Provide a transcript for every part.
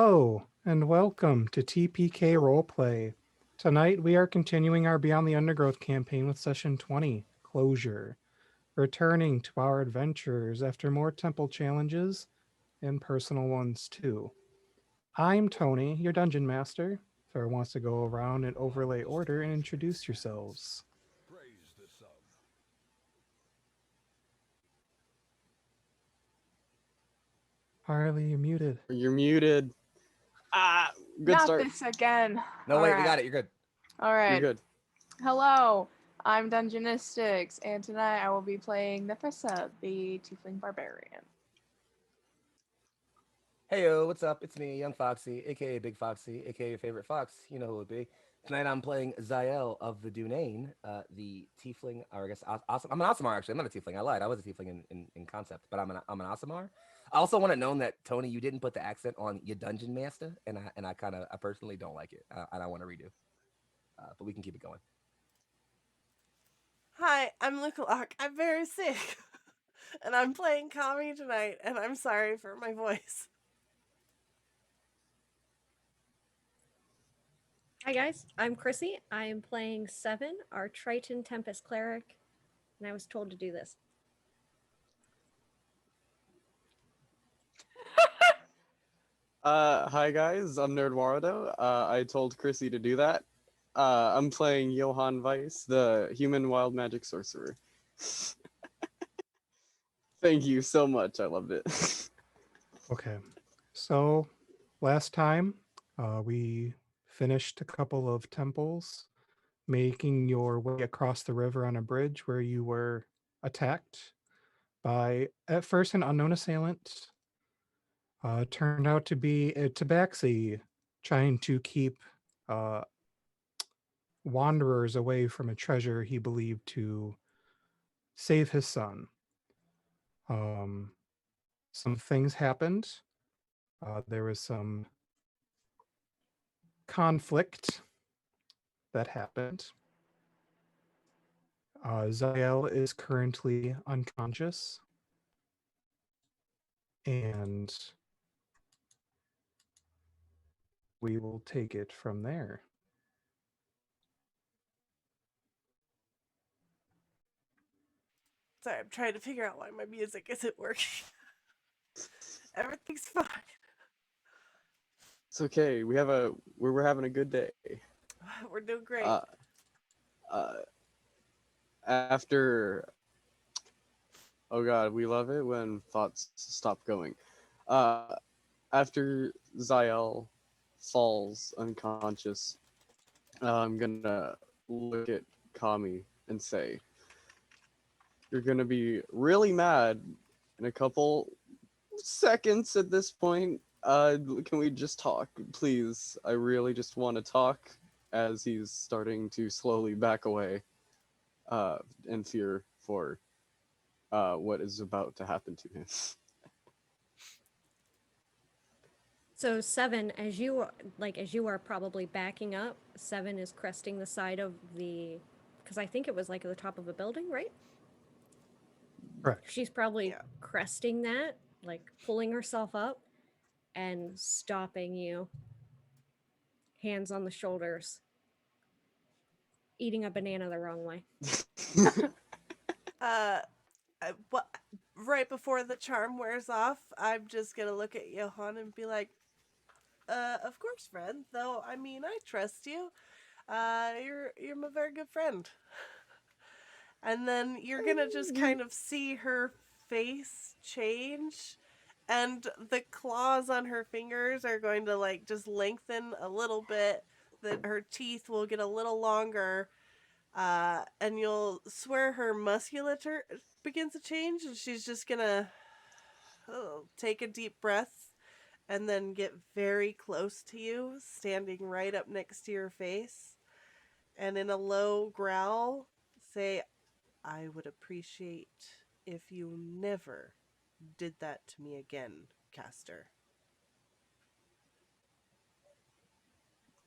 Hello, and welcome to TPK Roleplay. Tonight we are continuing our Beyond the Undergrowth campaign with Session 20, Closure, returning to our adventures after more temple challenges and personal ones too. I'm Tony, your dungeon master. If everyone wants to go around and overlay order and introduce yourselves. Harley, you're muted. You're muted. Ah, good Not start. this again. No, All wait, right. we got it. You're good. All You're right. good. Hello, I'm Dungeonistics, and tonight I will be playing Nefissa, the Tiefling Barbarian. Hey, yo, what's up? It's me, Young Foxy, aka Big Foxy, aka your favorite fox. You know who it would be. Tonight I'm playing Zael of the Dunane, the Tiefling, or I guess awesome. I'm an Asimar actually. I'm not a Tiefling. I lied. I was a Tiefling in concept, but I'm an Asimar. I also want it known that Tony, you didn't put the accent on your dungeon master, and I personally don't like it. And I want to redo. But we can keep it going. Hi, I'm Lukalak. I'm very sick. And I'm playing Kami tonight, and I'm sorry for my voice. Hi guys, I'm Chrissy. I am playing Seven, our Triton Tempest Cleric, and I was told to do this. Hi guys, I'm Nerd Warado. I told Chrissy to do that. I'm playing Johann Weiss, the human wild magic sorcerer. Thank you so much. I loved it. Okay, so last time we finished a couple of temples, making your way across the river on a bridge where you were attacked by, at first, an unknown assailant. Turned out to be a tabaxi trying to keep uh, wanderers away from a treasure he believed to save his son. Um, some things happened. There was some conflict that happened. Zael is currently unconscious, and we will take it from there. Sorry, I'm trying to figure out why my music isn't working. Everything's fine. It's okay. We're having a good day. We're doing great. Uh, after oh god, we love it when thoughts stop going. After Zael falls unconscious, I'm gonna look at Kami and say, "You're gonna be really mad in a couple seconds at this point. Can we just talk, please? I really just want to talk." As he's starting to slowly back away, in fear for what is about to happen to him. So Seven, as you are probably backing up, Seven is cresting the side of the, because I think it was like at the top of a building, right? Correct. She's probably Yeah. cresting that, like pulling herself up and stopping you. Hands on the shoulders. Eating a banana the wrong way. Right before the charm wears off, I'm just gonna look at Johann and be like, of course, friend. Though, I mean, I trust you. You're my very good friend. And then you're gonna just kind of see her face change, and the claws on her fingers are going to like just lengthen a little bit. That her teeth will get a little longer, and you'll swear her musculature begins to change, and she's just gonna take a deep breath and then get very close to you, standing right up next to your face, and in a low growl say, "I would appreciate if you never did that to me again, Caster."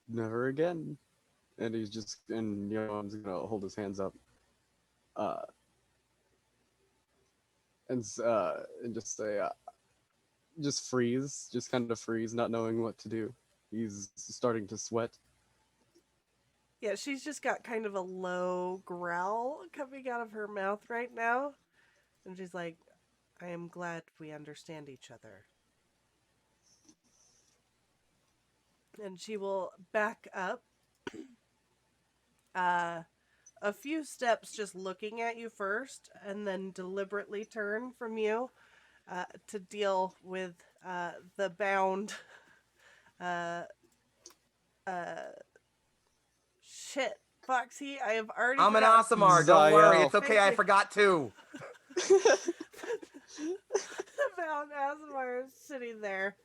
Never again. And Johan's gonna hold his hands up, uh, and just say, just freeze, just kind of freeze, not knowing what to do. He's starting to sweat. Yeah, she's just got kind of a low growl coming out of her mouth right now. And she's like, I am glad we understand each other. And she will back up a few steps, just looking at you first, and then deliberately turn from you to deal with the bound. Uh, shit, Foxy, I have already. I'm an forgotten- Asimar. Don't worry. Zael. It's okay. Thank I you. forgot too. Bound Asimar is sitting there.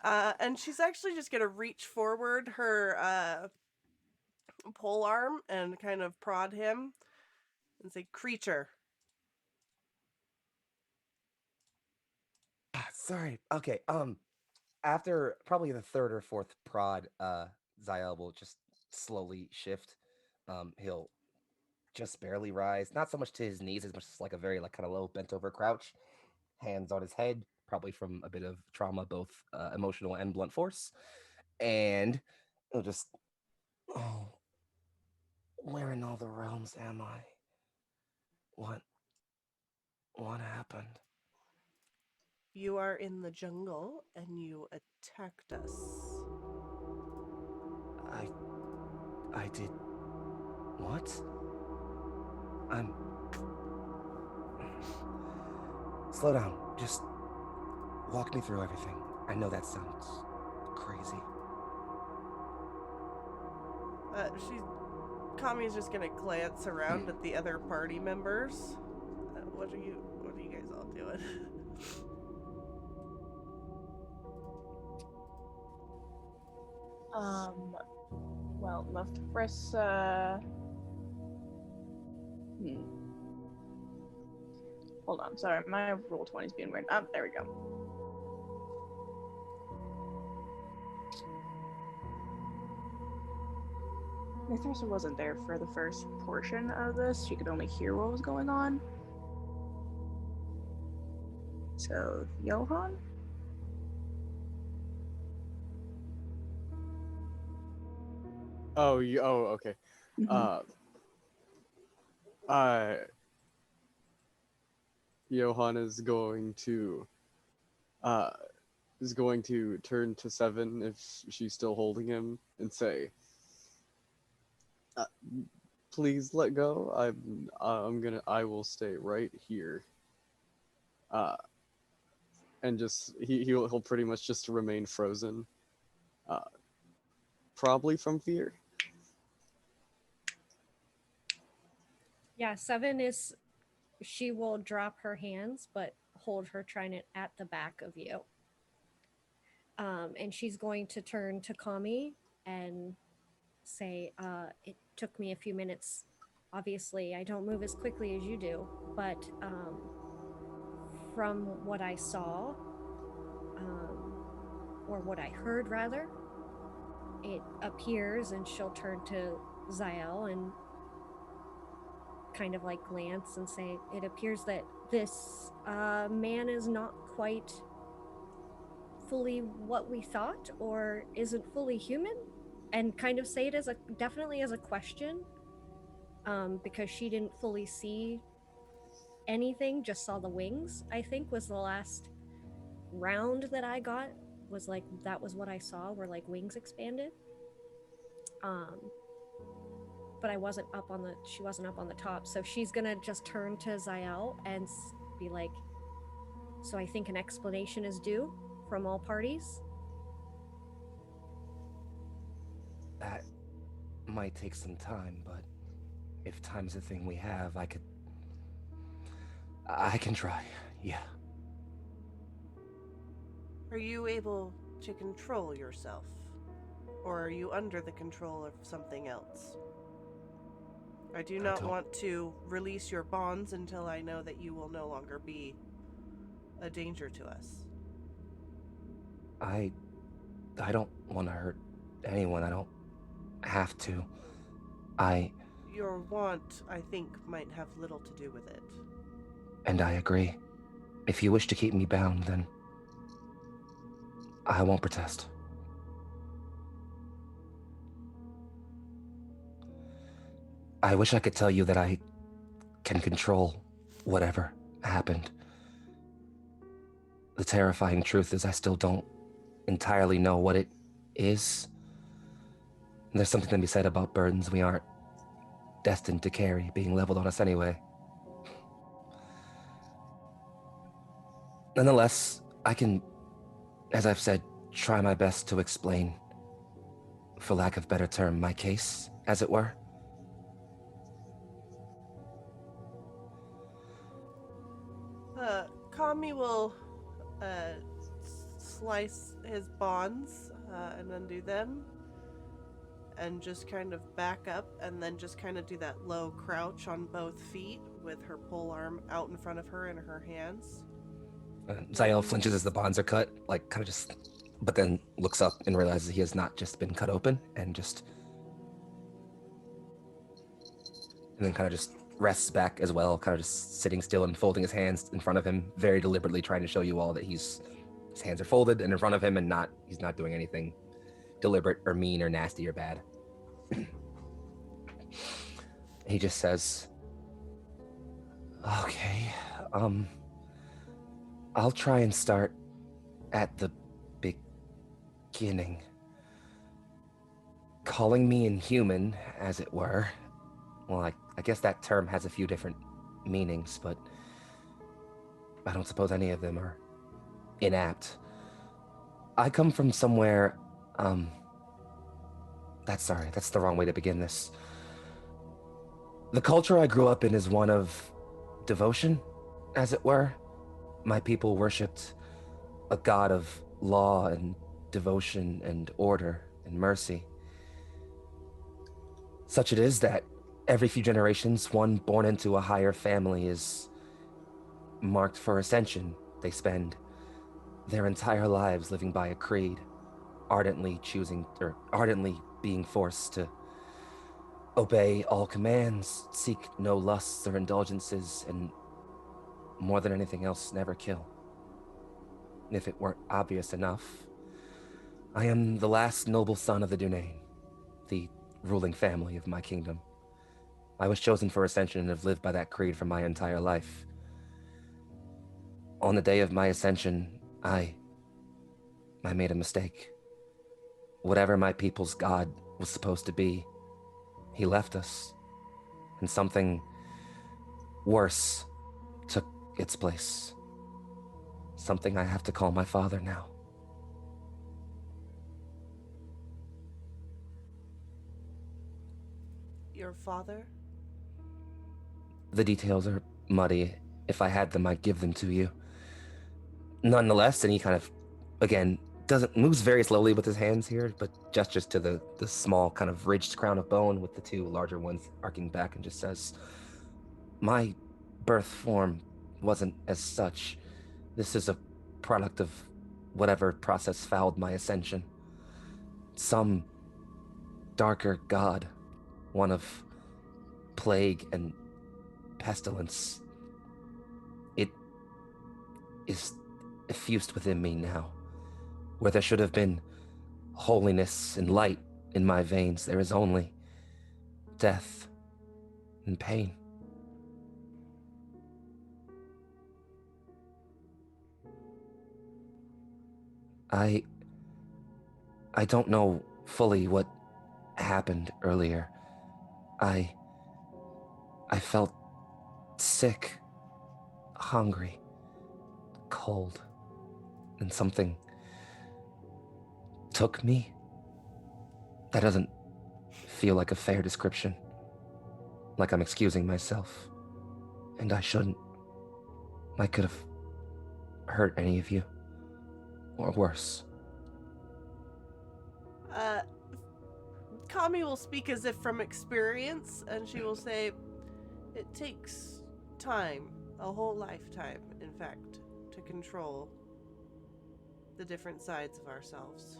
And she's actually just going to reach forward her pole arm and kind of prod him and say, creature. Sorry. Okay. After probably the third or fourth prod, Zael will just slowly shift. He'll just barely rise, not so much to his knees as much as like a very like kind of low bent over crouch, hands on his head, probably from a bit of trauma, both emotional and blunt force, and he'll just, oh, where in all the realms am I? What happened? You are in the jungle and you attacked us. I did what? I'm slow down. Just walk me through everything. I know that sounds crazy. Kami's just gonna glance around at the other party members. What are you guys all doing? Well, Leftress, Hold on, sorry, my roll 20 is being weird. There we go. Leftress wasn't there for the first portion of this. She could only hear what was going on. So, Johan? Oh, okay. Mhm. Johan is going to turn to Seven if she's still holding him and say, "Please let go. I will stay right here." And just he'll pretty much just remain frozen. Probably from fear. Yeah, 7 is, she will drop her hands, but hold her trident at the back of you. And she's going to turn to Kami and say, it took me a few minutes. Obviously, I don't move as quickly as you do, but from what I saw, or what I heard rather, it appears, and she'll turn to Zael and kind of like glance and say, it appears that this man is not quite fully what we thought, or isn't fully human, and kind of say it as definitely as a question, because she didn't fully see anything, just saw the wings. I think was the last round that I got, was like, that was what I saw, were like wings expanded. But she wasn't up on the top, so she's gonna just turn to Zael and be like, so I think an explanation is due from all parties. That might take some time, but if time's a thing we have, I can try, yeah. Are you able to control yourself? Or are you under the control of something else? I do not want to release your bonds until I know that you will no longer be a danger to us. I don't want to hurt anyone. I don't have to. Your want, I think, might have little to do with it. And I agree. If you wish to keep me bound, then I won't protest. I wish I could tell you that I can control whatever happened. The terrifying truth is I still don't entirely know what it is. There's something to be said about burdens we aren't destined to carry being leveled on us anyway. Nonetheless, I can, as I've said, try my best to explain, for lack of better term, my case, as it were. Kami will slice his bonds and undo them, and just kind of back up, and then just kind of do that low crouch on both feet with her pole arm out in front of her in her hands. Zael flinches as the bonds are cut, like kind of just, but then looks up and realizes he has not just been cut open, and then kind of just rests back as well, kind of just sitting still and folding his hands in front of him, very deliberately trying to show you all that his hands are folded and in front of him, and he's not doing anything deliberate or mean or nasty or bad. He just says, okay, I'll try and start at the beginning. Calling me inhuman, as it were. Well, I guess that term has a few different meanings, but I don't suppose any of them are inapt. I come from somewhere, that's the wrong way to begin this. The culture I grew up in is one of devotion, as it were. My people worshipped a god of law and devotion and order and mercy. Such it is that every few generations, one born into a higher family is marked for ascension. They spend their entire lives living by a creed, ardently being forced to obey all commands, seek no lusts or indulgences, and more than anything else, never kill. If it weren't obvious enough, I am the last noble son of the Dunain, the ruling family of my kingdom. I was chosen for ascension and have lived by that creed for my entire life. On the day of my ascension, I made a mistake. Whatever my people's god was supposed to be, he left us, and something worse took its place. Something I have to call my father now. Your father? The details are muddy. If I had them, I'd give them to you. Nonetheless, and he kind of, again, moves very slowly with his hands here, but gestures to the small kind of ridged crown of bone with the two larger ones arcing back, and just says, my birth form wasn't as such. This is a product of whatever process fouled my ascension. Some darker god, one of plague and pestilence. It is effused within me now. Where there should have been holiness and light in my veins, there is only death and pain. I don't know fully what happened earlier. I felt sick, hungry, cold, and something took me. That doesn't feel like a fair description. Like I'm excusing myself. And I shouldn't. I could have hurt any of you. Or worse. Kami will speak as if from experience, and she will say, it takes time, a whole lifetime, in fact, to control the different sides of ourselves.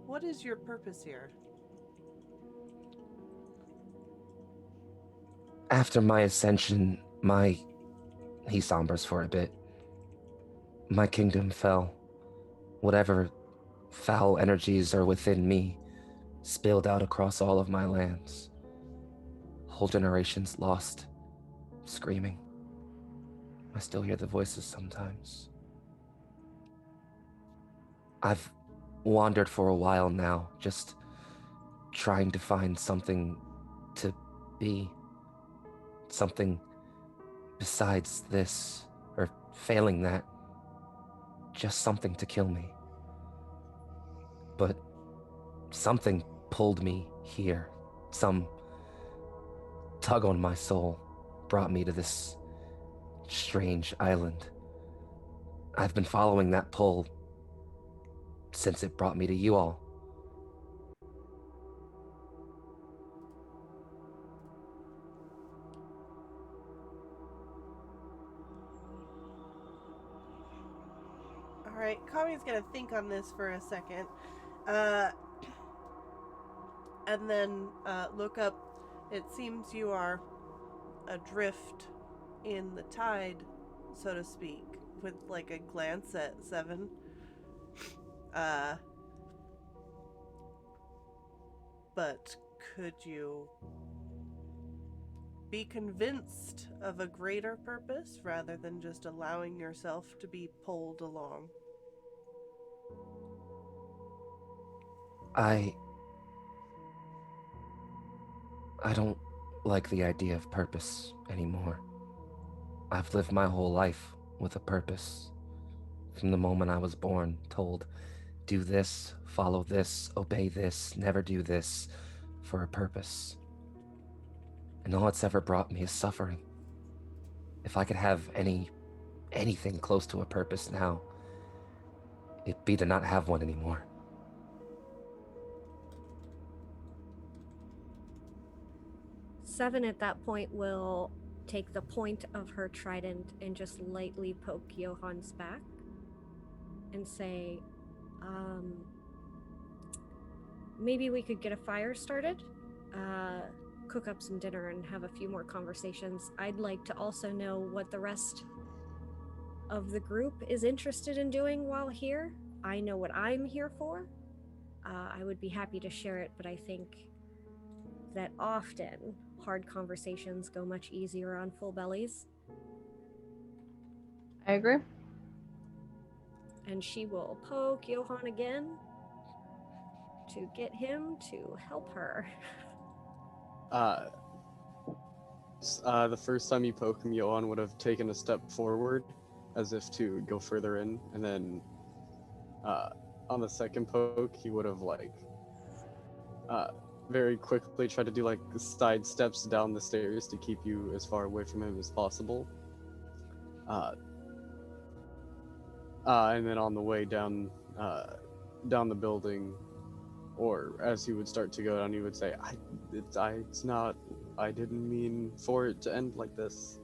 What is your purpose here? After my ascension, he sombers for a bit. My kingdom fell. whatever foul energies are within me spilled out across all of my lands. Whole generations lost, screaming. I still hear the voices sometimes. I've wandered for a while now, just trying to find something to be, something besides this, or failing that, just something to kill me. But something pulled me here. Some tug on my soul brought me to this strange island. I've been following that pull since it brought me to you all. All right, Kami's gonna think on this for a second, uh, and then look up. It seems you are adrift in the tide, so to speak, with like a glance at Seven. But could you be convinced of a greater purpose rather than just allowing yourself to be pulled along? I don't like the idea of purpose anymore. I've lived my whole life with a purpose. From the moment I was born, told, do this, follow this, obey this, never do this, for a purpose. And all it's ever brought me is suffering. If I could have anything close to a purpose now, it'd be to not have one anymore. Seven at that point will take the point of her trident and just lightly poke Johan's back and say, maybe we could get a fire started, cook up some dinner and have a few more conversations. I'd like to also know what the rest of the group is interested in doing while here. I know what I'm here for. I would be happy to share it, but I think that often hard conversations go much easier on full bellies. I agree. And she will poke Johan again to get him to help her. The first time you poke him, Johan would have taken a step forward as if to go further in, and then on the second poke, he would have very quickly tried to do like side steps down the stairs to keep you as far away from him as possible. And then on the way down the building, or as he would start to go down, he would say, I didn't mean for it to end like this.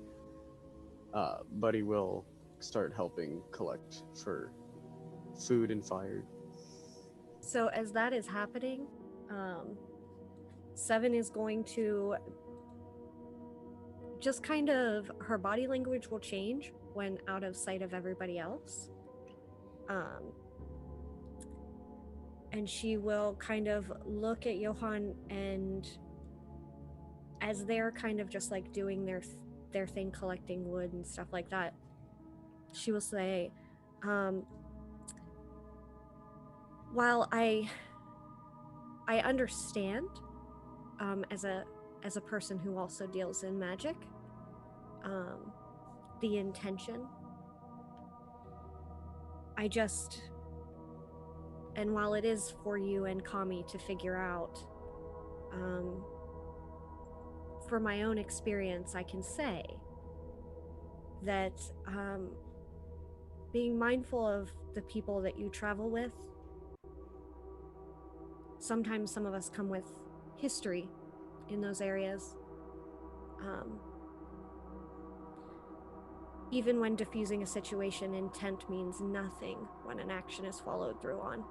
But he will start helping collect for food and fire. So as that is happening, Seven is going to just kind of, her body language will change when out of sight of everybody else. And she will kind of look at Johan, and as they're kind of just like doing their thing, collecting wood and stuff like that, she will say, while I understand, as a person who also deals in magic, the intention, and while it is for you and Kami to figure out, for my own experience, I can say that being mindful of the people that you travel with, sometimes some of us come with history in those areas. Even when diffusing a situation, intent means nothing when an action is followed through on.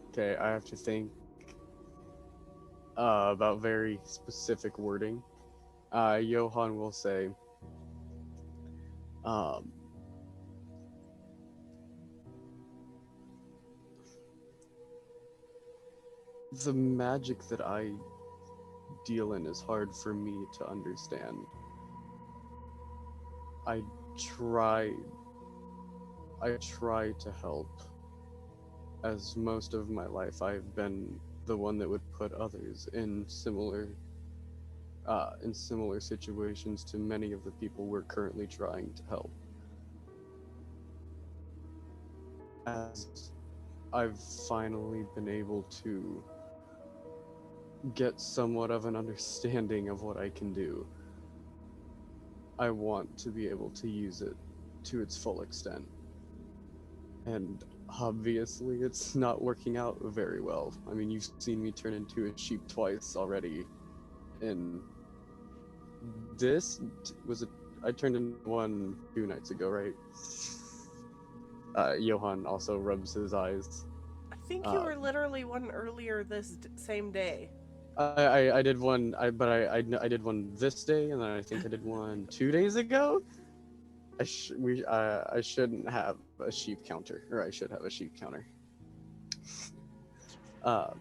Okay, I have to think. about very specific wording, Johann will say, um, the magic that I deal in is hard for me to understand. I try I try to help. As most of my life I've been the one that would put others in similar situations to many of the people we're currently trying to help. As I've finally been able to get somewhat of an understanding of what I can do, I want to be able to use it to its full extent. And obviously, it's not working out very well. I mean, you've seen me turn into a sheep twice already. And this was a. I turned into one 2 nights ago, right? Johann also rubs his eyes. I think you were literally one earlier this same day. I did one. I did one this day, and then I think I did one 2 days ago. I shouldn't have a sheep counter, or I should have a sheep counter. Uh,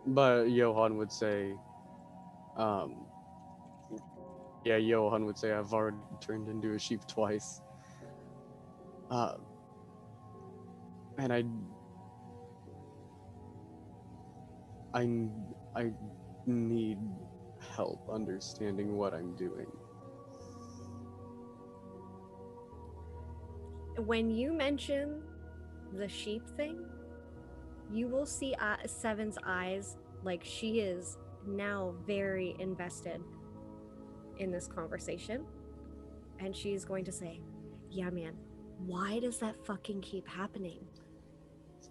but Johann would say, um, yeah, Johann would say I've already turned into a sheep twice. Uh, and I need help understanding what I'm doing. When you mention the sheep thing, you will see Seven's eyes like she is now very invested in this conversation. And she's going to say, yeah, man, why does that fucking keep happening?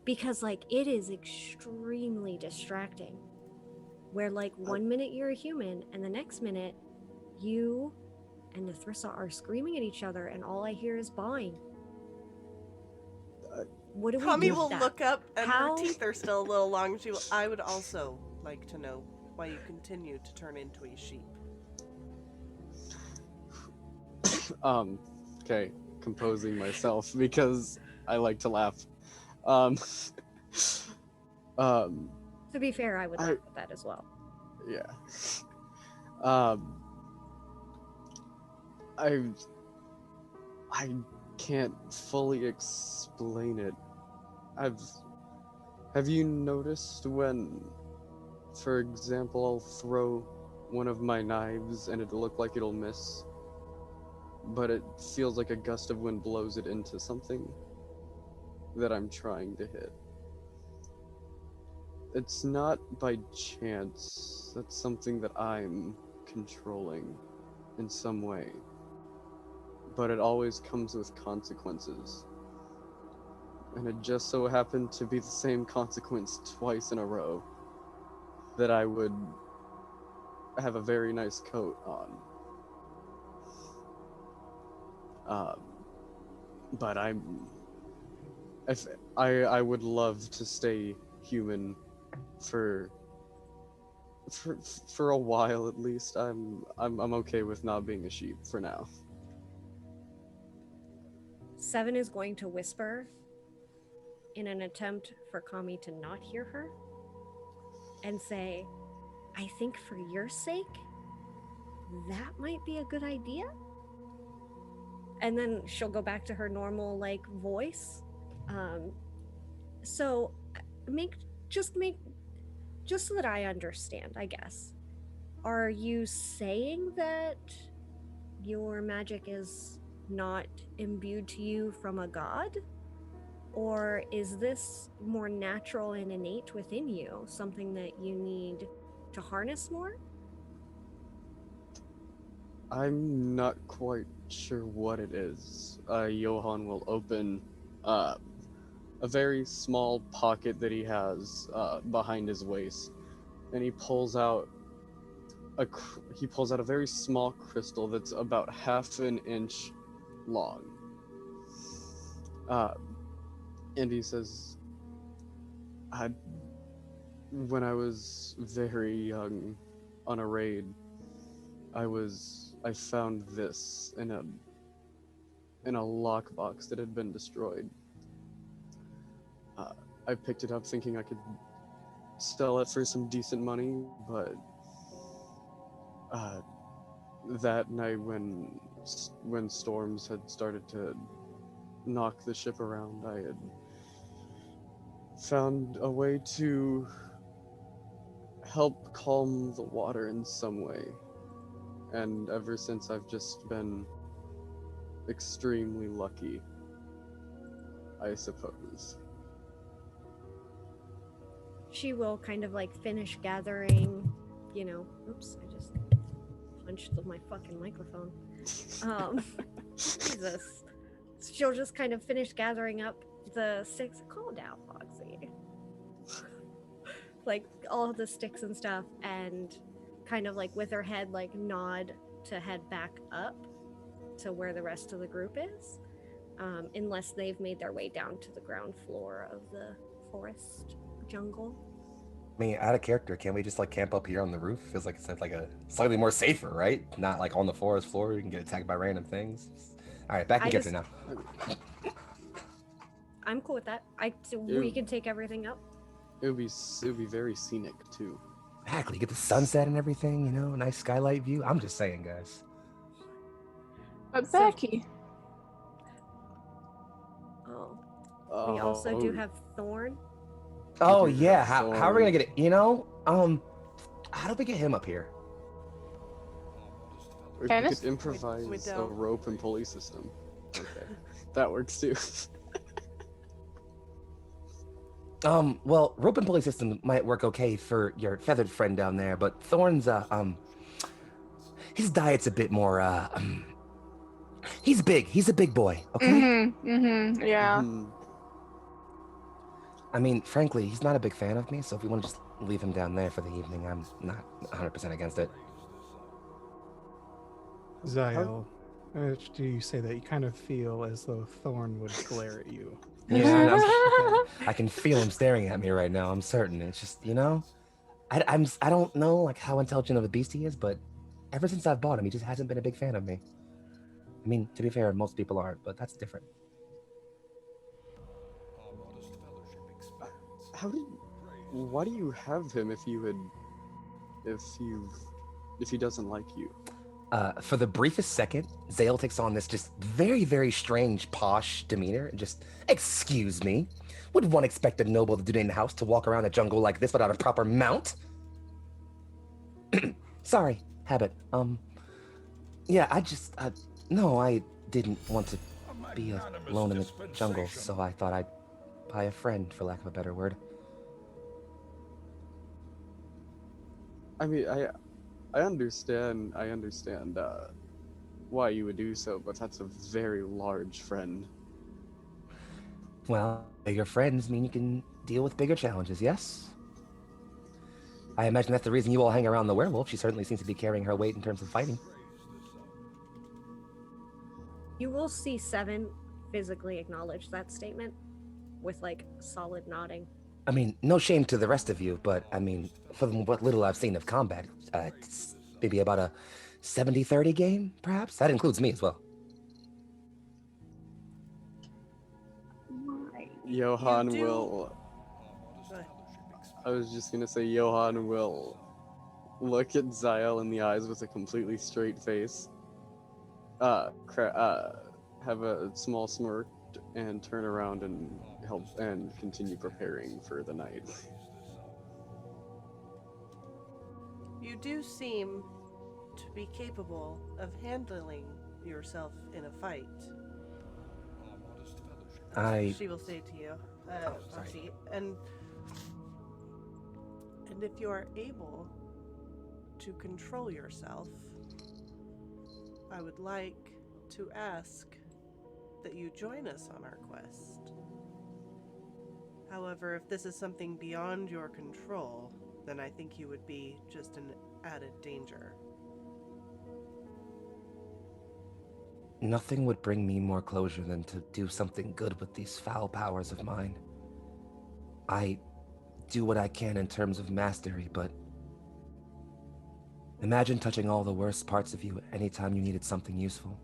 Because, like, it is extremely distracting. Where, like, 1 minute you're a human, and the next minute, you and Nethrissa are screaming at each other, and all I hear is bawling. What do we Kami do will with that? look up, and How- her teeth are still a little long. I would also like to know why you continue to turn into a sheep. Okay, composing myself because I like to laugh. Um, To be fair, I would laugh at that as well. yeah. I can't fully explain it. Have you noticed when, for example, I'll throw one of my knives and it'll look like it'll miss, but it feels like a gust of wind blows it into something that I'm trying to hit? It's not by chance. That's something that I'm controlling in some way. But it always comes with consequences. And it just so happened to be the same consequence twice in a row. That I would have a very nice coat on. But I would love to stay human for a while at least. I'm okay with not being a sheep for now. Seven is going to whisper in an attempt for Kami to not hear her and say, I think for your sake, that might be a good idea. And then she'll go back to her normal, like, voice. So just so that I understand, I guess. Are you saying that your magic is not imbued to you from a god? Or is this more natural and innate within you, something that you need to harness more? I'm not quite sure what it is. Johann will open a very small pocket that he has behind his waist, and he pulls out a very small crystal that's about half an inch long. And he says, when I was very young on a raid, I found this in a lockbox that had been destroyed. I picked it up thinking I could sell it for some decent money, but uh, that night when storms had started to knock the ship around, I had found a way to help calm the water in some way. And ever since, I've just been extremely lucky, I suppose. She will kind of like finish gathering, oops, I just punched my fucking microphone. Jesus. She'll just kind of finish gathering up the sticks. Calm down, Foxy. Like all of the sticks and stuff, and kind of like with her head like nod to head back up to where the rest of the group is, unless they've made their way down to the ground floor of the forest jungle. I mean, out of character, can't we just like camp up here on the roof? Feels like it's like a slightly more safer, right? Not like on the forest floor. You can get attacked by random things. All right, back in character now. I'm cool with that. We can take everything up. It would be very scenic too. Exactly. You get the sunset and everything. Nice skylight view. I'm just saying, guys. But Becky. We also do have Thorn. Oh We do yeah. have How are we gonna Thorn. get it? How do we get him up here? Or you Candace? could improvise We a don't. rope and pulley system. Okay, that works too. Well, rope and pulley system might work okay for your feathered friend down there, but Thorn's his diet's a bit more he's big. He's a big boy, okay? Yeah. Mhm. I mean, frankly, he's not a big fan of me, so if we want to just leave him down there for the evening, I'm not 100% against it. Zael, do you say that you kind of feel as though Thorn would glare at you? Yeah, I can feel him staring at me right now. I'm certain. It's just, I don't know like how intelligent of a beast he is, but ever since I've bought him, he just hasn't been a big fan of me. I mean, to be fair, most people aren't, but that's different. Why do you have him if he doesn't like you? For the briefest second, Zale takes on this just very, very strange, posh demeanor and just, excuse me, would one expect a noble to do in the house to walk around a jungle like this without a proper mount? Sorry, habit. Yeah, no, I didn't want to be alone in the jungle, so I thought I'd buy a friend, for lack of a better word. I mean, I understand why you would do so, but that's a very large friend. Well, bigger friends mean you can deal with bigger challenges, yes? I imagine that's the reason you all hang around the werewolf. She certainly seems to be carrying her weight in terms of fighting. You will see Seven physically acknowledge that statement with like solid nodding. I mean, no shame to the rest of you, but I mean, from what little I've seen of combat, it's maybe about a 70-30 game, perhaps? That includes me as well. Johan You do- will. Go ahead. I was just gonna say Johan will look at Zael in the eyes with a completely straight face. Have a small smirk and turn around and help and continue preparing for the night. You do seem to be capable of handling yourself in a fight. She will say to you, sorry. Foxy, and if you are able to control yourself, I would like to ask that you join us on our quest. However, if this is something beyond your control, then I think you would be just an added danger. Nothing would bring me more closure than to do something good with these foul powers of mine. I do what I can in terms of mastery, but imagine touching all the worst parts of you anytime you needed something useful.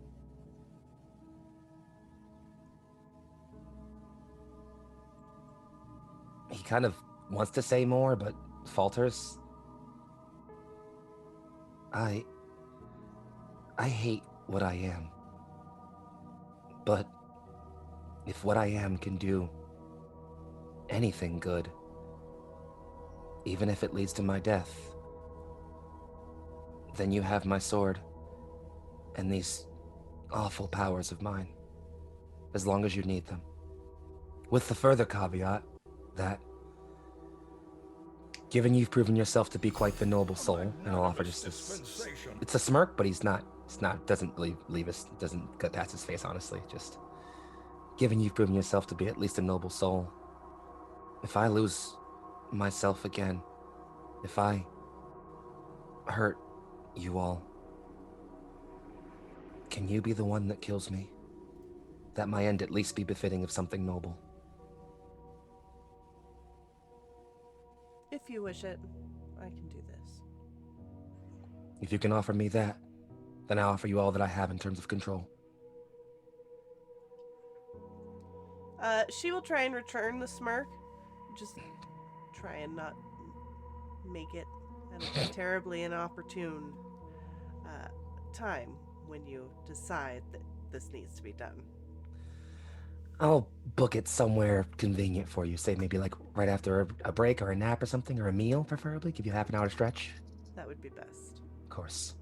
He kind of wants to say more, but falters. I hate what I am. But if what I am can do anything good, even if it leads to my death, then you have my sword and these awful powers of mine, as long as you need them. With the further caveat that, given you've proven yourself to be quite the noble soul, and I'll offer just this, it's a smirk, but it's not, doesn't doesn't get past his face, honestly, just, given you've proven yourself to be at least a noble soul, if I lose myself again, if I hurt you all, can you be the one that kills me? That my end at least be befitting of something noble. If you wish it, I can do this. If you can offer me that, then I offer you all that I have in terms of control. She will try and return the smirk. Just try and not make it a terribly inopportune time when you decide that this needs to be done. I'll book it somewhere convenient for you. Say maybe like right after a break or a nap or something, or a meal preferably. Give you half an hour stretch. That would be best. Of course.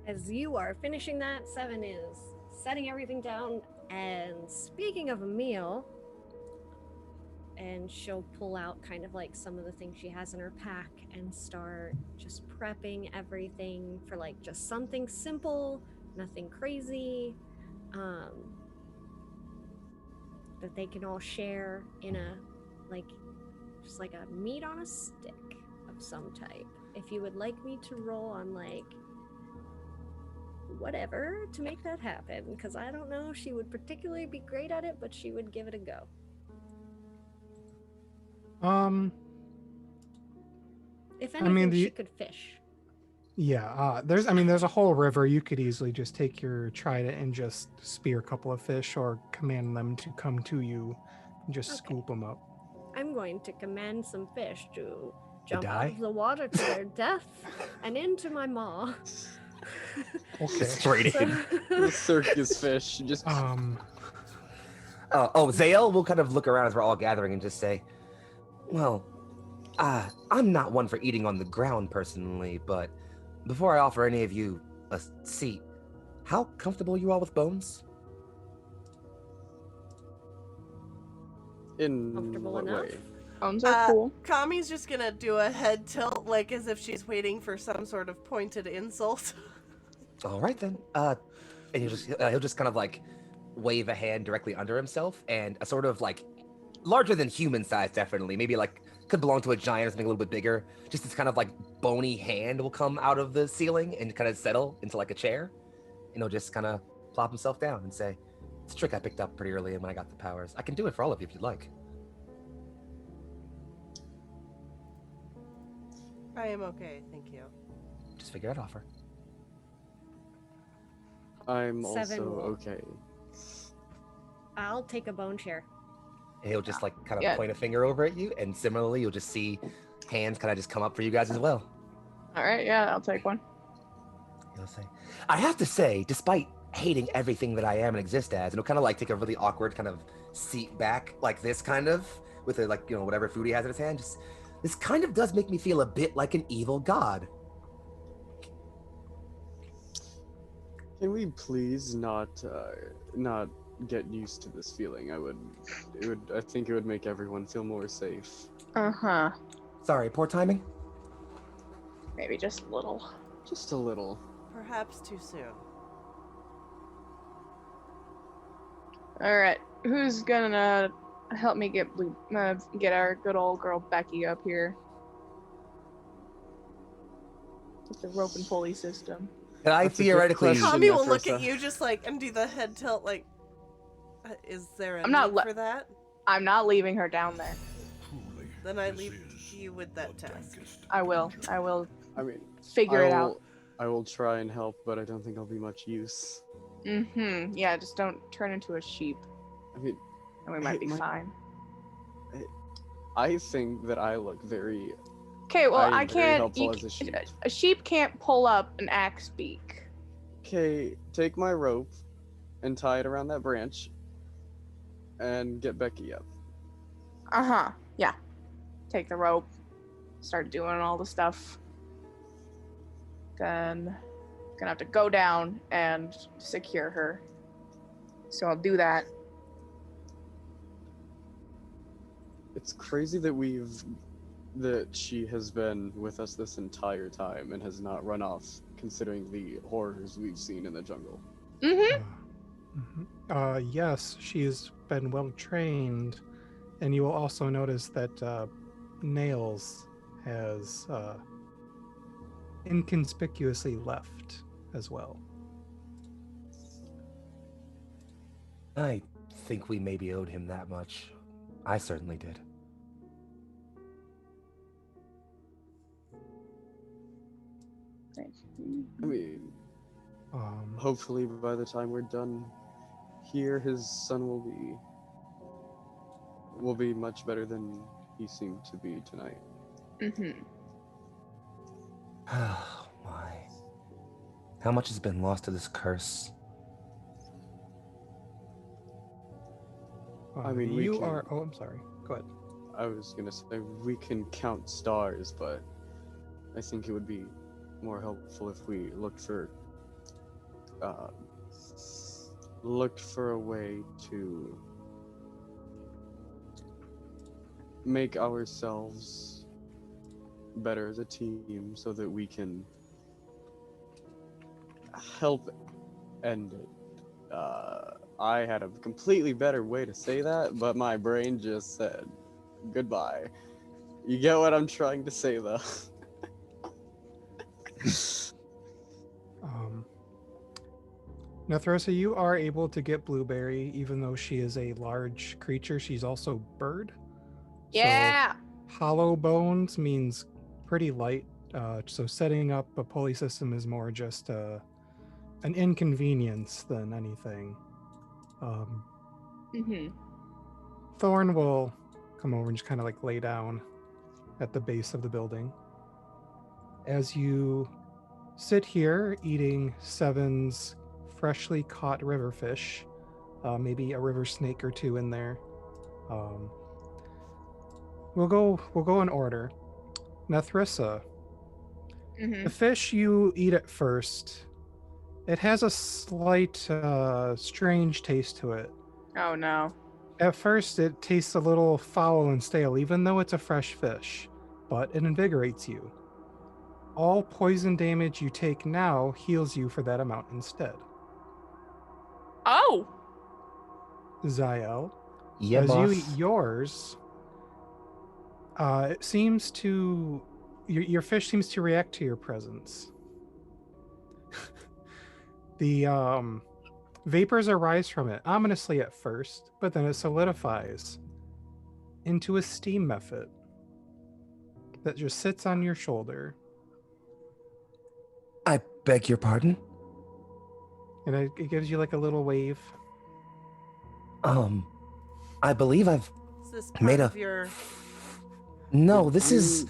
As you are finishing that, Seven is setting everything down. And speaking of a meal, and she'll pull out kind of like some of the things she has in her pack and start just prepping everything for like just something simple, nothing crazy, that they can all share in a like just like a meat on a stick of some type. If you would like me to roll on like whatever to make that happen, because I don't know if she would particularly be great at it, but she would give it a go. If anything, she could fish. Yeah, there's a whole river. You could easily just take your trident and just spear a couple of fish, or command them to come to you and just scoop them up. I'm going to command some fish to jump die? out of the water to their death and into my maw. Okay. Straight in. The circus fish just. Zael will kind of look around as we're all gathering and just say, well, I'm not one for eating on the ground personally, but before I offer any of you a seat, how comfortable are you all with bones? In Comfortable what enough? way? Bones are cool. Kami's just gonna do a head tilt, like as if she's waiting for some sort of pointed insult. All right then. And he'll just kind of like wave a hand directly under himself, and a sort of like larger than human size, definitely, maybe like could belong to a giant or something a little bit bigger. Just this kind of like bony hand will come out of the ceiling and kind of settle into like a chair, and he'll just kind of plop himself down and say, "It's a trick I picked up pretty early when I got the powers. I can do it for all of you if you'd like." I am okay, thank you. Just figure I'd offer. I'm Seven also will. okay. I'll take a bone chair. And he'll just like kind of Yeah. point a finger over at you, and similarly, you'll just see hands kind of just come up for you guys as well. All right, yeah, I'll take one. He'll say, I have to say, despite hating everything that I am and exist as, and he'll kind of like take a really awkward kind of seat back like this kind of, with a, like, you know, whatever food he has in his hand, just, this kind of does make me feel a bit like an evil god. Can we please not get used to this feeling? I think it would make everyone feel more safe. Uh-huh. Sorry, poor timing? Maybe just a little. Just a little. Perhaps too soon. All right, who's gonna help me get our good old girl Becky up here? With the rope and pulley system. And I That's a good theoretically... question. Kami will look Nefrisa. at you just like and do the head tilt like, is there a I'm not need le- for that? I'm not leaving her down there. Then I leave you with that task. I will I mean, figure I it will, out. I will try and help, but I don't think I'll be much use. Yeah, just don't turn into a sheep, I mean, and we might be my- fine. I think that I look very. Okay, well, I I'm very can't. helpful as a sheep. A sheep can't pull up an axe beak. Okay, take my rope and tie it around that branch, and get Becky up. Yeah. Take the rope. Start doing all the stuff. Then gonna have to go down and secure her. So I'll do that. It's crazy that she has been with us this entire time and has not run off, considering the horrors we've seen in the jungle. Yes, she's been well trained, and you will also notice that Nails has inconspicuously left as well. I think we maybe owed him that much. I certainly did. I mean, hopefully by the time we're done here, his son will be much better than he seemed to be tonight. Oh my. How much has been lost to this curse? I mean, we you can- are. Oh, I'm sorry. Go ahead. I was gonna say we can count stars, but I think it would be more helpful if we looked for a way to make ourselves better as a team so that we can help end it. I had a completely better way to say that, but my brain just said goodbye. You get what I'm trying to say, though. Now, Throsa, you are able to get Blueberry, even though she is a large creature. She's also bird. Yeah. So, hollow bones means pretty light. So setting up a pulley system is more just an inconvenience than anything. Thorn will come over and just kind of like lay down at the base of the building. As you sit here eating Seven's freshly caught river fish, maybe a river snake or two in there. We'll go in order. Nethrissa, the fish you eat at first, it has a slight strange taste to it. Oh no. At first, it tastes a little foul and stale, even though it's a fresh fish, but it invigorates you. All poison damage you take now heals you for that amount instead. Oh. Zael, Yeah, as boss. you eat yours, it seems to your fish seems to react to your presence. The vapors arise from it ominously at first, but then it solidifies into a steam method that just sits on your shoulder. I beg your pardon? And it gives you like a little wave. I believe I've Is this part made of your... No, this is...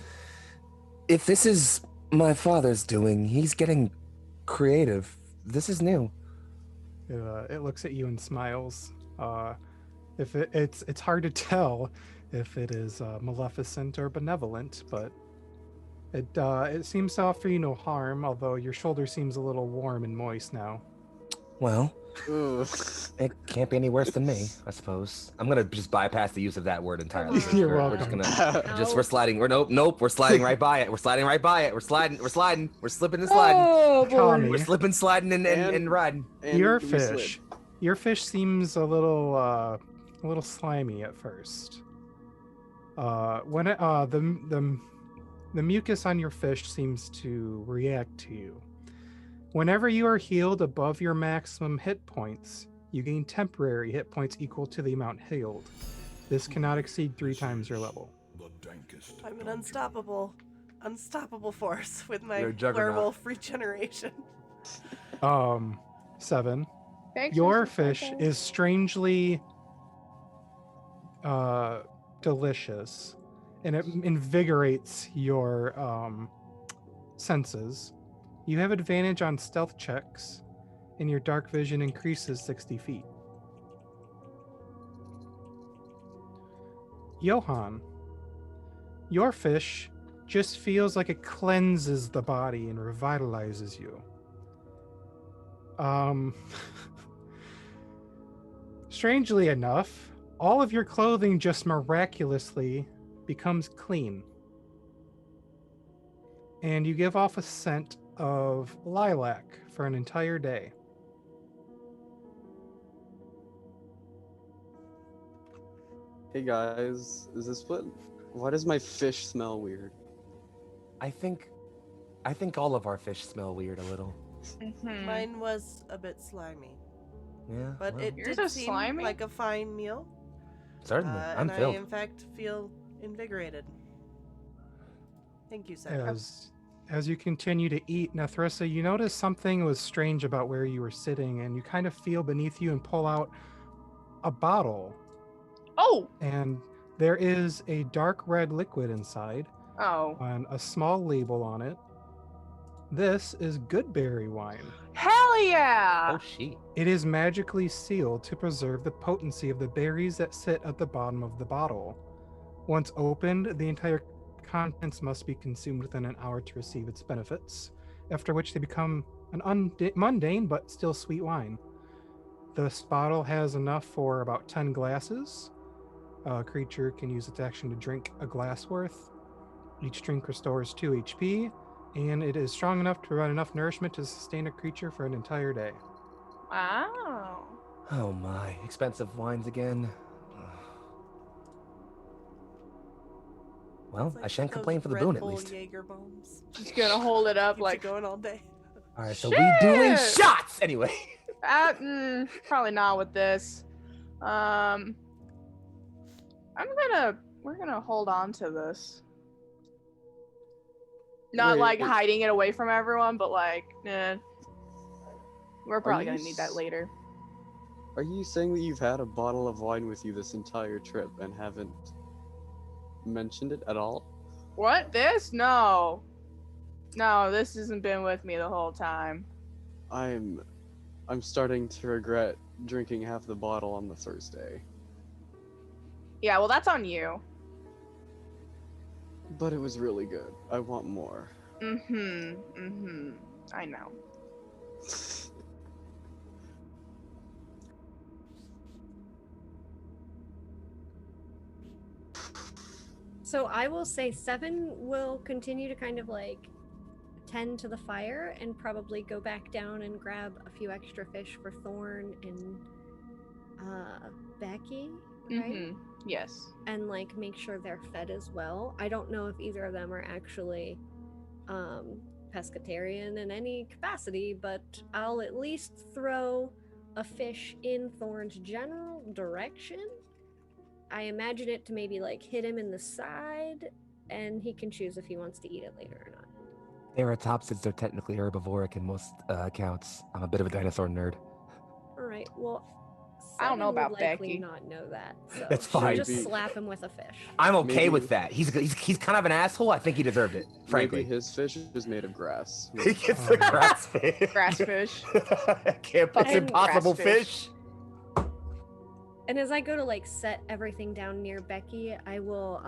If this is my father's doing, he's getting creative. This is new. It looks at you and smiles. If it's hard to tell if it is maleficent or benevolent, but it seems to offer you no harm. Although your shoulder seems a little warm and moist now. Well, Ugh. it can't be any worse than me, I suppose. I'm gonna just bypass the use of that word entirely. Come on. You're We're just welcome. gonna we're sliding. Nope. We're sliding right by it. We're sliding right by it. We're sliding. We're slipping and sliding. Oh boy. Tommy, We're slipping, sliding, and riding. And your we slid. fish seems a little slimy at first. When it, the mucus on your fish seems to react to you. Whenever you are healed above your maximum hit points, you gain temporary hit points equal to the amount healed. This cannot exceed 3 times your level. I'm an unstoppable force with my You're a juggernaut. werewolf regeneration. 7. Thanks Your for fish is strangely delicious, and it invigorates your senses. You have advantage on stealth checks, and your dark vision increases 60 feet. Johann, your fish just feels like it cleanses the body and revitalizes you. Strangely enough, all of your clothing just miraculously becomes clean. And you give off a scent of lilac for an entire day. Hey guys, is this what? Why does my fish smell weird? I think all of our fish smell weird a little. Mhm. Mine was a bit slimy, Yeah. but well, it Yours did is seem slimy? like a fine meal. certainly. I'm And I, filled. in fact, feel invigorated. Thank you, sir. As you continue to eat, Nethrissa, you notice something was strange about where you were sitting, and you kind of feel beneath you and pull out a bottle. Oh! And there is a dark red liquid inside Oh. on a small label on it. This is goodberry wine. Hell yeah! Oh, she. It is magically sealed to preserve the potency of the berries that sit at the bottom of the bottle. Once opened, the entire contents must be consumed within an hour to receive its benefits, after which they become an mundane but still sweet wine. This bottle has enough for about 10 glasses. A creature can use its action to drink a glass worth. Each drink restores 2 HP, and it is strong enough to provide enough nourishment to sustain a creature for an entire day. Wow. Oh my, expensive wines again. Well, It's like I shan't those complain for the Red boon at Bull least. Jaeger bombs. Just gonna hold it up Keeps like you going all day. All right, so we doing Shit! shots anyway. Probably not with this. We're gonna hold on to this. Not Wait, like wait. hiding it away from everyone, but like, we're probably you gonna need that s- later. Are you saying that you've had a bottle of wine with you this entire trip and haven't mentioned it at all? What? This? No. No, this hasn't been with me the whole time. I'm starting to regret drinking half the bottle on the first day. Yeah, well, that's on you. But it was really good. I want more. I know. So I will say 7 will continue to kind of like tend to the fire and probably go back down and grab a few extra fish for Thorn and Becky, right? Yes. And like make sure they're fed as well. I don't know if either of them are actually pescatarian in any capacity, but I'll at least throw a fish in Thorn's general direction. I imagine it to maybe like hit him in the side, and he can choose if he wants to eat it later or not. Ceratopsids are technically herbivoric in most accounts. I'm a bit of a dinosaur nerd. All right. Well, I don't know 7 would about likely Becky. not know that. So That's she'll fine. just Maybe- slap him with a fish. I'm okay Maybe- with that. He's kind of an asshole. I think he deserved it, frankly. Maybe his fish is made of grass. He gets the grass fish. Grass fish. It's Fucking impossible grass fish. fish. And as I go to like set everything down near Becky, I will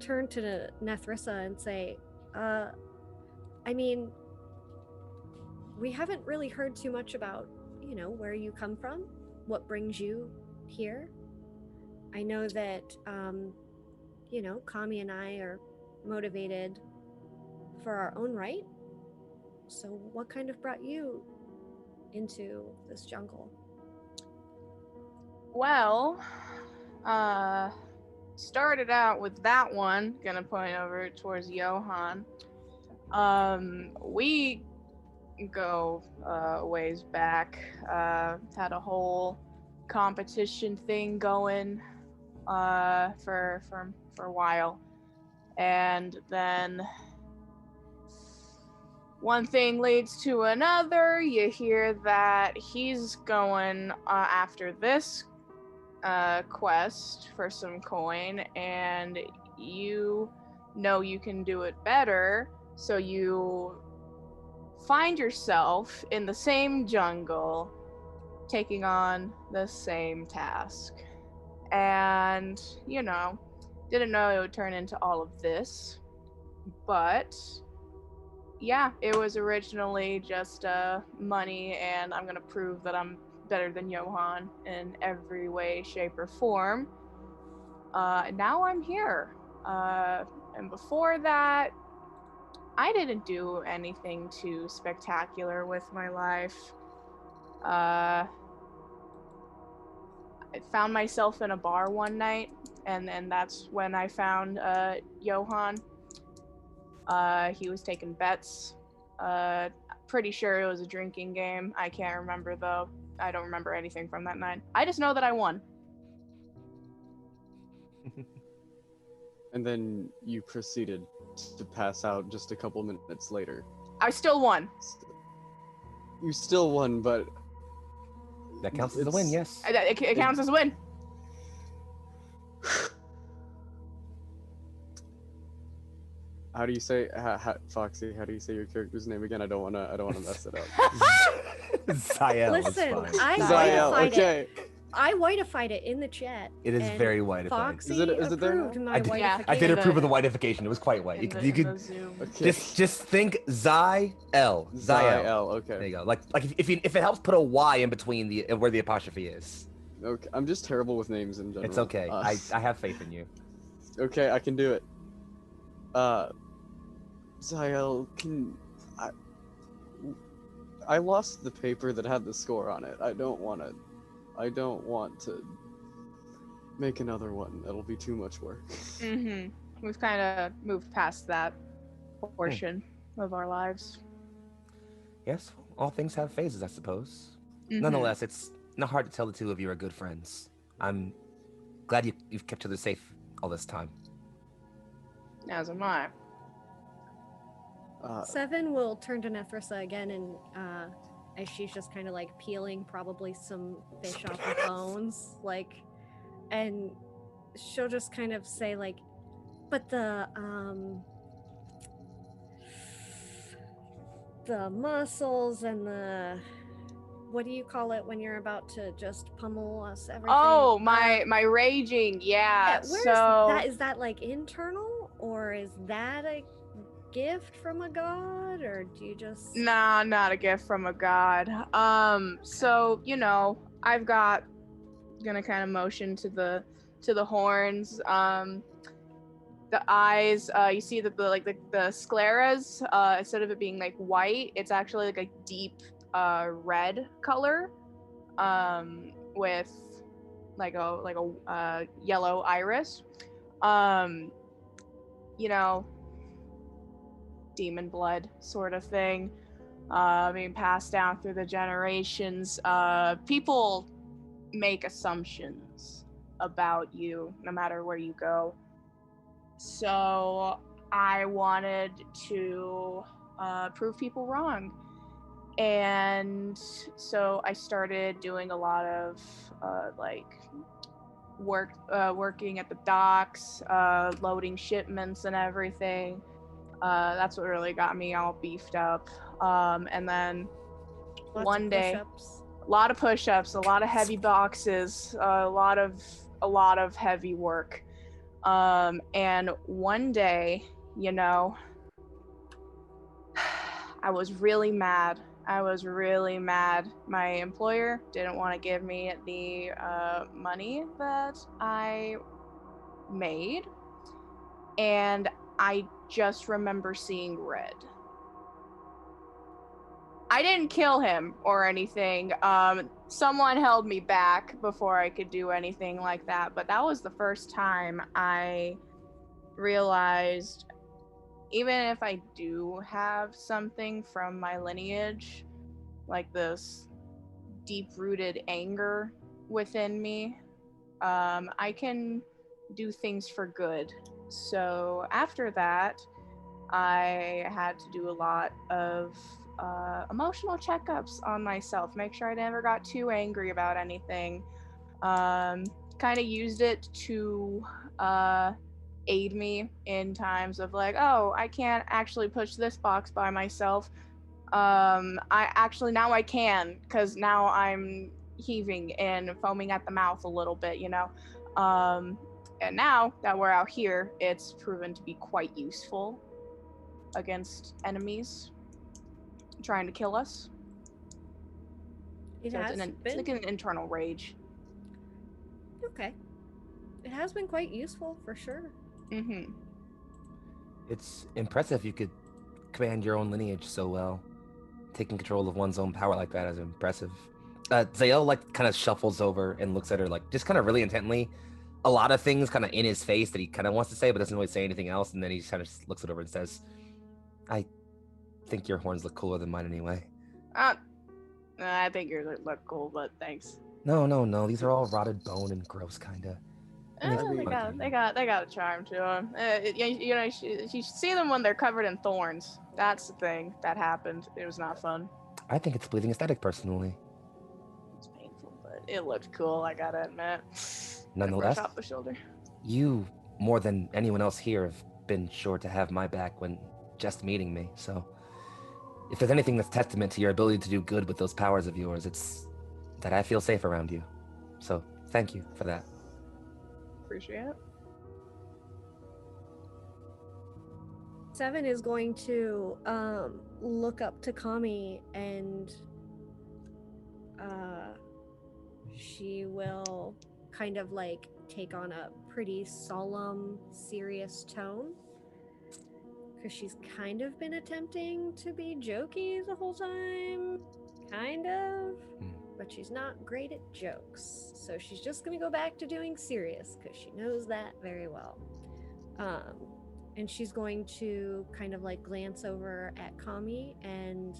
turn to Nethrissa and say, I mean, we haven't really heard too much about, where you come from, what brings you here. I know that, Kami and I are motivated for our own right. So what kind of brought you into this jungle? Well, started out with that one. Gonna point over towards Johann. We go ways back. Had a whole competition thing going for a while. And then one thing leads to another. You hear that he's going after this quest for some coin, and you know you can do it better, so you find yourself in the same jungle taking on the same task. And, didn't know it would turn into all of this, but yeah, it was originally just money, and I'm gonna prove that I'm better than Johan in every way, shape, or form. Now I'm here. And before that, I didn't do anything too spectacular with my life. I found myself in a bar one night, and that's when I found Johan. He was taking bets. Pretty sure it was a drinking game. I can't remember though. I don't remember anything from that night. I just know that I won. And then you proceeded to pass out just a couple minutes later. I still won. You still won, but That counts as a win, yes. It counts as a win. How do you say, Foxy? How do you say your character's name again? I don't wanna mess it up. Zael is Listen, fine. I Zael, whiteified okay. it. I whiteified it in the chat. It is and very whiteified. Foxy Is it there now? approved my whiteification. I did in approve of the- the whiteification. It was quite white. You could Zoom. Okay. just think Zael. Zael, okay. There you go. Like if it helps put a Y in between the where the apostrophe is. Okay, I'm just terrible with names in general. It's okay. I have faith in you. Okay, I can do it. Zael, I lost the paper that had the score on it. I don't want to make another one. That'll be too much work. Mm-hmm. We've kind of moved past that portion of our lives. Yes, all things have phases, I suppose. Mhm. Nonetheless, it's not hard to tell the two of you are good friends. I'm glad you've kept each other safe all this time. As am I. Seven will turn to Nethrissa again, and as she's just kind of like peeling probably some fish off the bones, and she'll just kind of say like, but the muscles and the, what do you call it when you're about to just pummel us everything? Oh, my raging, yeah. Where's So that? Is that like internal, or is that a gift from a god, or do you just? Nah, not a gift from a god. So I've got, gonna kind of motion to the horns. The eyes. You see the scleras. Instead of it being like white, it's actually like a deep red color. With like a yellow iris. Demon blood sort of thing, being passed down through the generations. People make assumptions about you no matter where you go. So I wanted to prove people wrong. And so I started doing a lot of working at the docks, loading shipments and everything. That's what really got me all beefed up. And then Lots one of day, push-ups. a lot of push-ups, a lot of heavy boxes, a lot of heavy work. And one day, I was really mad. My employer didn't want to give me the money that I made, and I just remember seeing red. I didn't kill him or anything. Someone held me back before I could do anything like that, but that was the first time I realized, even if I do have something from my lineage, like this deep-rooted anger within me, I can do things for good. So after that, I had to do a lot of emotional checkups on myself, make sure I never got too angry about anything. Um, kind of used it to aid me in times of like, oh, I can't actually push this box by myself. I actually now I can, because now I'm heaving and foaming at the mouth a little bit, you know. And now that we're out here, it's proven to be quite useful against enemies trying to kill us. It So has it's like been an internal rage. okay. It has been quite useful for sure. Mm-hmm. It's impressive you could command your own lineage so well. Taking control of one's own power like that is impressive. Zael like kind of shuffles over and looks at her like just kind of really intently. A lot of things kind of in his face that he kind of wants to say, but doesn't really say anything else. And then he just kind of looks it over and says, "I think your horns look cooler than mine anyway." I think yours look cool, but thanks. No. These are all rotted bone and gross, kinda. Eh, I mean- they got a charm to them. You know, you see them when they're covered in thorns. That's the thing that happened. It was not fun. I think it's a pleasing aesthetic, personally. It's painful, but it looked cool. I gotta admit. Nonetheless, Brush off the shoulder. you, more than anyone else here, have been sure to have my back when just meeting me, so if there's anything that's testament to your ability to do good with those powers of yours, it's that I feel safe around you. So, thank you for that. Appreciate it. Seven is going to look up to Kami and she will kind of like take on a pretty solemn, serious tone. Because she's kind of been attempting to be jokey the whole time. Kind of. But she's not great at jokes. So she's just going to go back to doing serious because she knows that very well. And she's going to kind of like glance over at Kami, and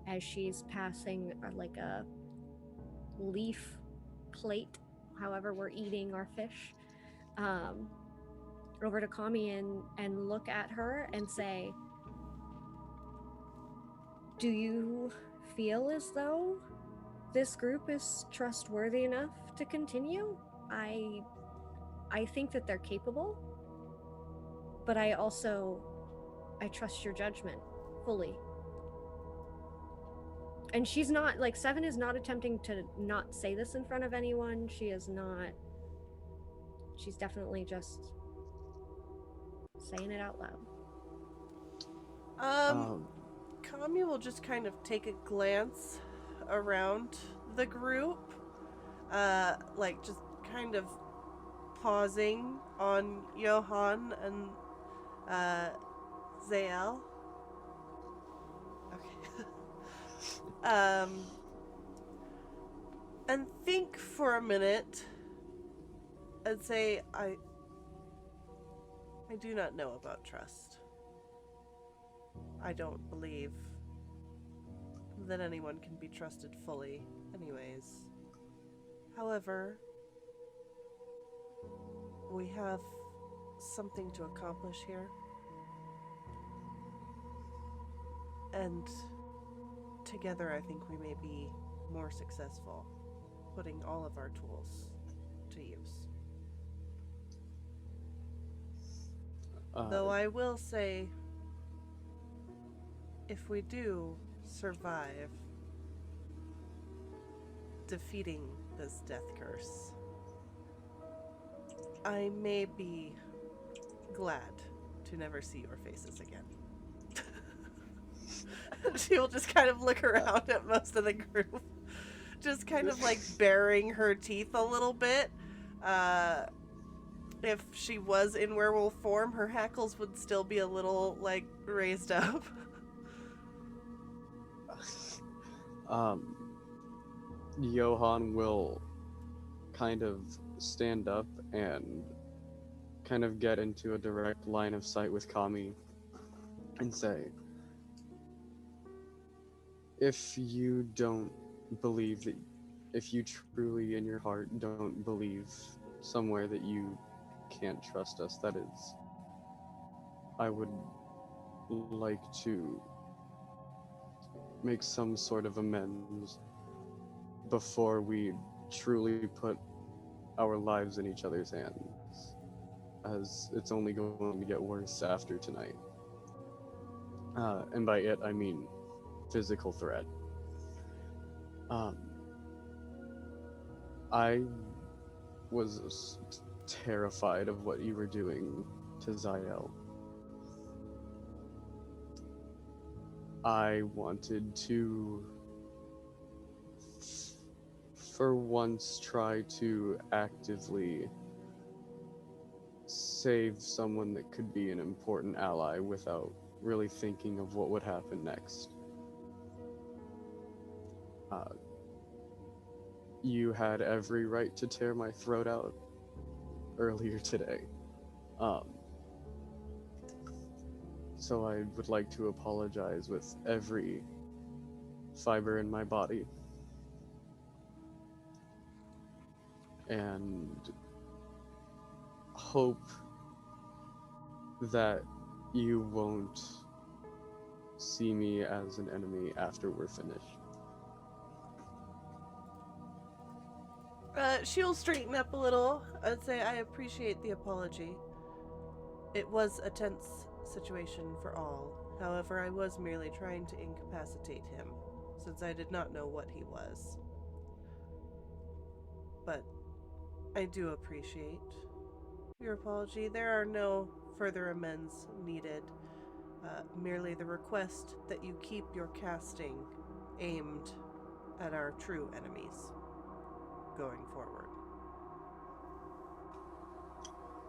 as she's passing like a leaf plate, however we're eating our fish, over to Kami and look at her and say, "Do you feel as though this group is trustworthy enough to continue? I think that they're capable, but I trust your judgment fully." And she's not, like, Seven is not attempting to not say this in front of anyone. She is not. She's definitely just saying it out loud. Kami will just kind of take a glance around the group, like just kind of pausing on Johan and Zael. Okay. And think for a minute and say, I do not know about trust. I don't believe that anyone can be trusted fully, anyways. However, we have something to accomplish here. And together, I think we may be more successful, putting all of our tools to use. Though I will say, if we do survive defeating this death curse, I may be glad to never see your faces again. She will just kind of look around at most of the group, just kind of like baring her teeth a little bit. If she was in werewolf form, her hackles would still be a little like raised up. Johan will kind of stand up and kind of get into a direct line of sight with Kami and say, if you don't believe that, if you truly in your heart don't believe somewhere that you can't trust us, that is I would like to make some sort of amends before we truly put our lives in each other's hands, as it's only going to get worse after tonight. And by it, I mean physical threat. Um, I was terrified of what you were doing to Zael. I wanted to, for once, try to actively save someone that could be an important ally without really thinking of what would happen next. Uh, you had every right to tear my throat out earlier today. Um, so I would like to apologize with every fiber in my body. And hope that you won't see me as an enemy after we're finished. She'll straighten up a little and say, I appreciate the apology. It was a tense situation for all. However, I was merely trying to incapacitate him, since I did not know what he was. But I do appreciate your apology. There are no further amends needed. Merely the request that you keep your casting aimed at our true enemies going forward.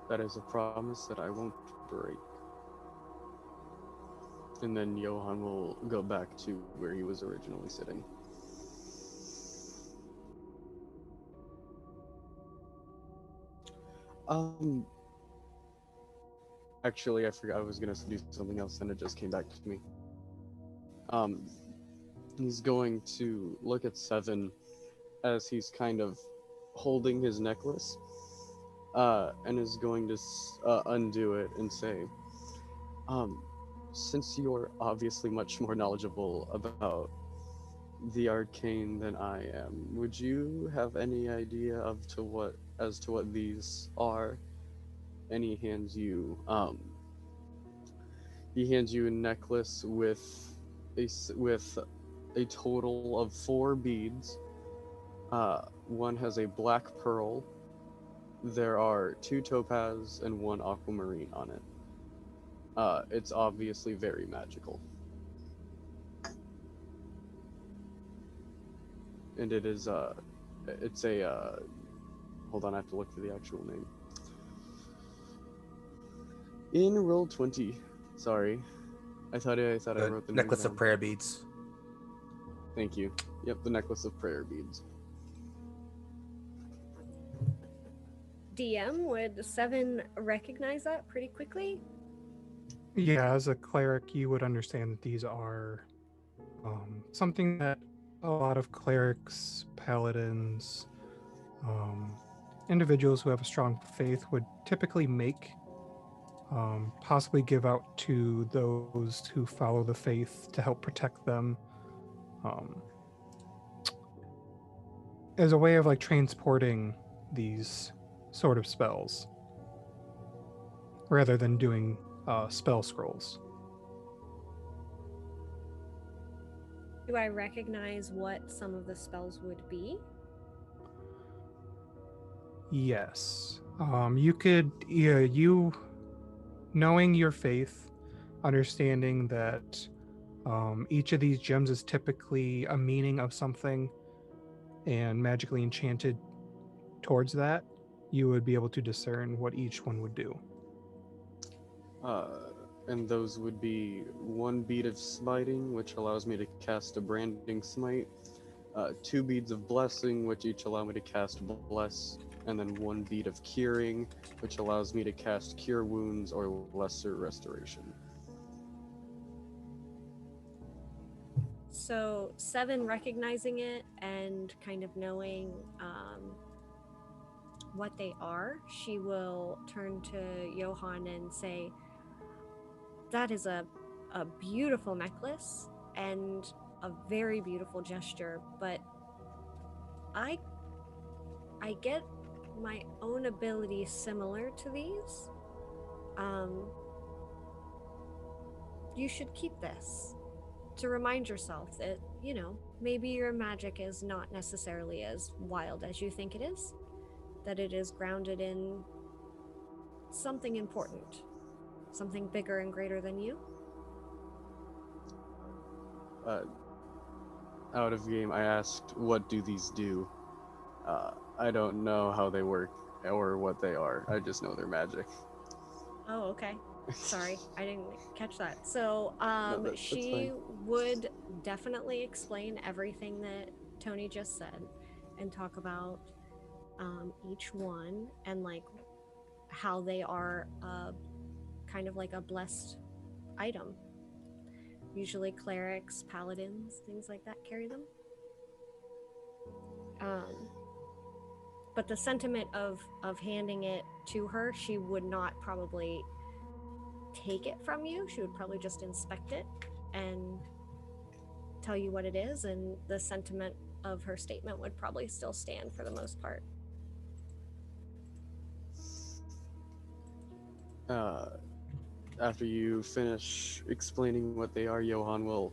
That is a promise that I won't break. And then Johann will go back to where he was originally sitting. Um, Actually, I forgot I was gonna do something else, and it just came back to me. Um, he's going to look at Seven as he's kind of holding his necklace, and is going to undo it and say, um, since you're obviously much more knowledgeable about the arcane than I am, would you have any idea as to what these are? And he hands you a necklace with a total of 4 beads. One has a black pearl. There are 2 topaz and 1 aquamarine on it. It's obviously very magical. And it is, it's a, hold on, I have to look for the actual name. In Roll20, sorry. I thought I The wrote the necklace name of down. prayer beads. Thank you. Yep, the necklace of prayer beads. DM, would Seven recognize that pretty quickly? Yeah, as a cleric, you would understand that these are something that a lot of clerics, paladins, individuals who have a strong faith would typically make, possibly give out to those who follow the faith to help protect them, um, as a way of like transporting these sort of spells rather than doing spell scrolls. Do I recognize what some of the spells would be? Yes. You could, yeah, you knowing your faith, understanding that each of these gems is typically a meaning of something and magically enchanted towards that, you would be able to discern what each one would do. And those would be 1 bead of smiting, which allows me to cast a branding smite, 2 beads of blessing, which each allow me to cast bless, and then 1 bead of curing, which allows me to cast cure wounds or lesser restoration. So Seven recognizing it and kind of knowing what they are, she will turn to Johann and say, that is a beautiful necklace and a very beautiful gesture, but I get my own abilities similar to these. You should keep this to remind yourself that, you know, maybe your magic is not necessarily as wild as you think it is, that it is grounded in something important, something bigger and greater than you. Out of game, I asked, "What do these do?" I don't know how they work or what they are. I just know they're magic. Oh, okay. Sorry, I didn't catch that. So, That's she fine. would definitely explain everything that Tony just said and talk about each one and like how they are kind of like a blessed item. Usually clerics, paladins, things like that carry them. But the sentiment of handing it to her, she would not probably take it from you. She would probably just inspect it and tell you what it is, and the sentiment of her statement would probably still stand for the most part. After you finish explaining what they are, Johan will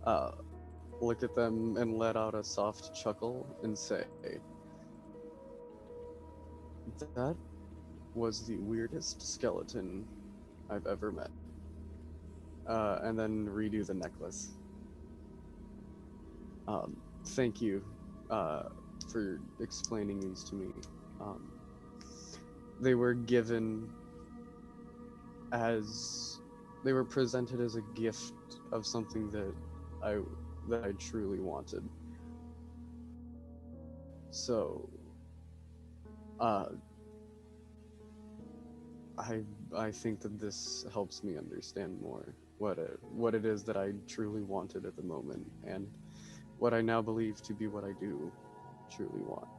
uh, look at them and let out a soft chuckle and say, "That was the weirdest skeleton I've ever met." And then redo the necklace. Thank you for explaining these to me. They were given as they were presented as a gift of something that I truly wanted. So, uh, I think that this helps me understand more what it is that I truly wanted at the moment, and what I now believe to be what I do truly want.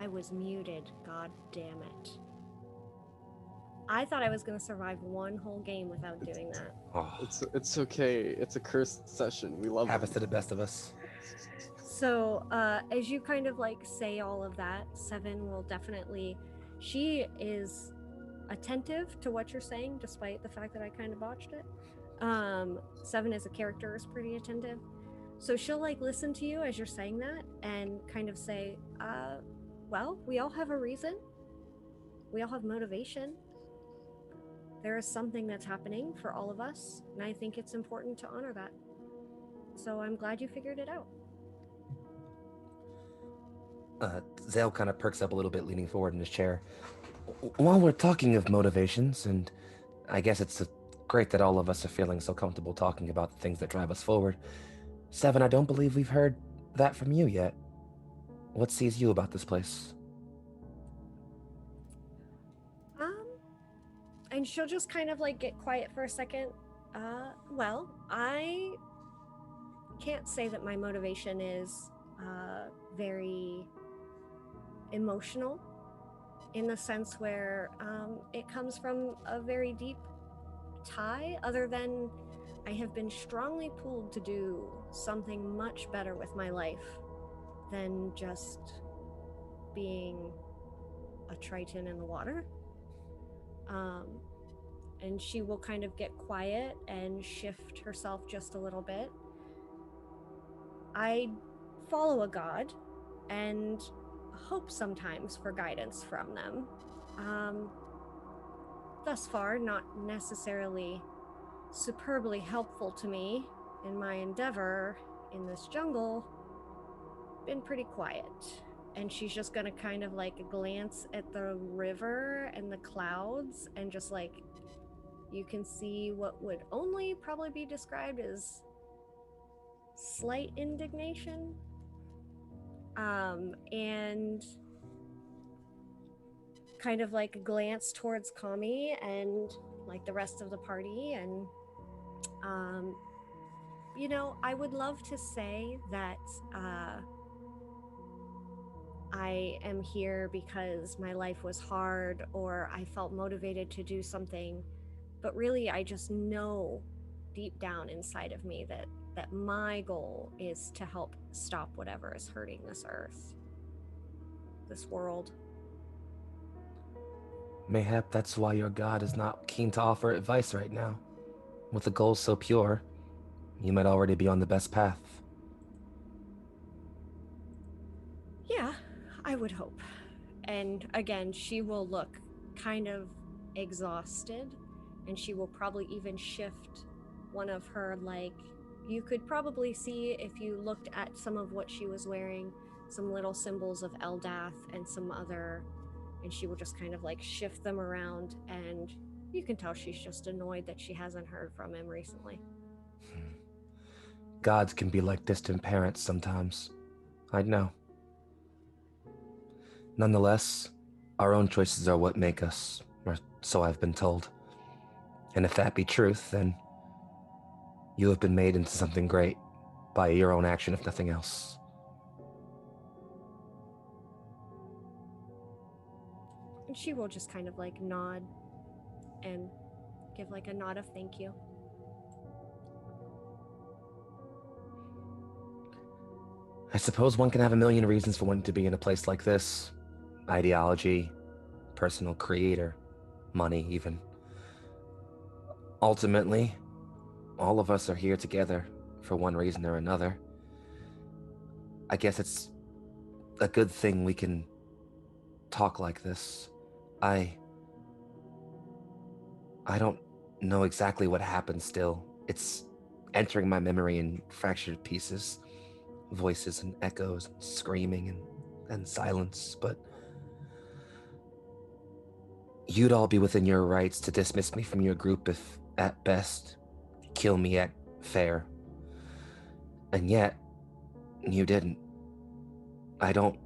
I was muted, god damn it. I thought I was going to survive one whole game without doing that. Oh, It's okay. It's a cursed session. We love happens it. to the best of us. So, as you kind of like say all of that, Seven will definitely. She is attentive to what you're saying, despite the fact that I kind of botched it. Seven as a character is pretty attentive. So she'll like listen to you as you're saying that and kind of say, well, we all have a reason. We all have motivation. There is something that's happening for all of us, and I think it's important to honor that. So I'm glad you figured it out. Zale kind of perks up a little bit, leaning forward in his chair. While we're talking of motivations, and I guess it's great that all of us are feeling so comfortable talking about the things that drive us forward. Seven, I don't believe we've heard that from you yet. What sees you about this place? And she'll just kind of like get quiet for a second. Well, I can't say that my motivation is very emotional in the sense where it comes from a very deep tie, other than I have been strongly pulled to do something much better with my life than just being a Triton in the water. And she will kind of get quiet and shift herself just a little bit. I follow a god and hope sometimes for guidance from them. Thus far, not necessarily superbly helpful to me in my endeavor in this jungle. Been pretty quiet. And she's just gonna kind of like glance at the river and the clouds and just like, you can see what would only probably be described as slight indignation. And kind of like glance towards Kami and like the rest of the party. And, you know, I would love to say that I am here because my life was hard or I felt motivated to do something. But really, I just know deep down inside of me that my goal is to help stop whatever is hurting this earth, this world. Mayhap that's why your god is not keen to offer advice right now. With a goal so pure, you might already be on the best path. Yeah, I would hope. And again, she will look kind of exhausted, and she will probably even shift one of her, like, you could probably see if you looked at some of what she was wearing, some little symbols of Eldath and some other, and she will just kind of like shift them around, and you can tell she's just annoyed that she hasn't heard from him recently. Gods can be like distant parents sometimes. I know. Nonetheless, our own choices are what make us, or so I've been told. And if that be truth, then you have been made into something great by your own action, if nothing else. And she will just kind of like nod and give like a nod of thank you. I suppose one can have a million reasons for wanting to be in a place like this. Ideology, personal creator, money even. Ultimately, all of us are here together for one reason or another. I guess it's a good thing we can talk like this. I don't know exactly what happened still. It's entering my memory in fractured pieces. Voices and echoes and screaming and silence, but you'd all be within your rights to dismiss me from your group if, at best, kill me at fair. And yet, you didn't. I don't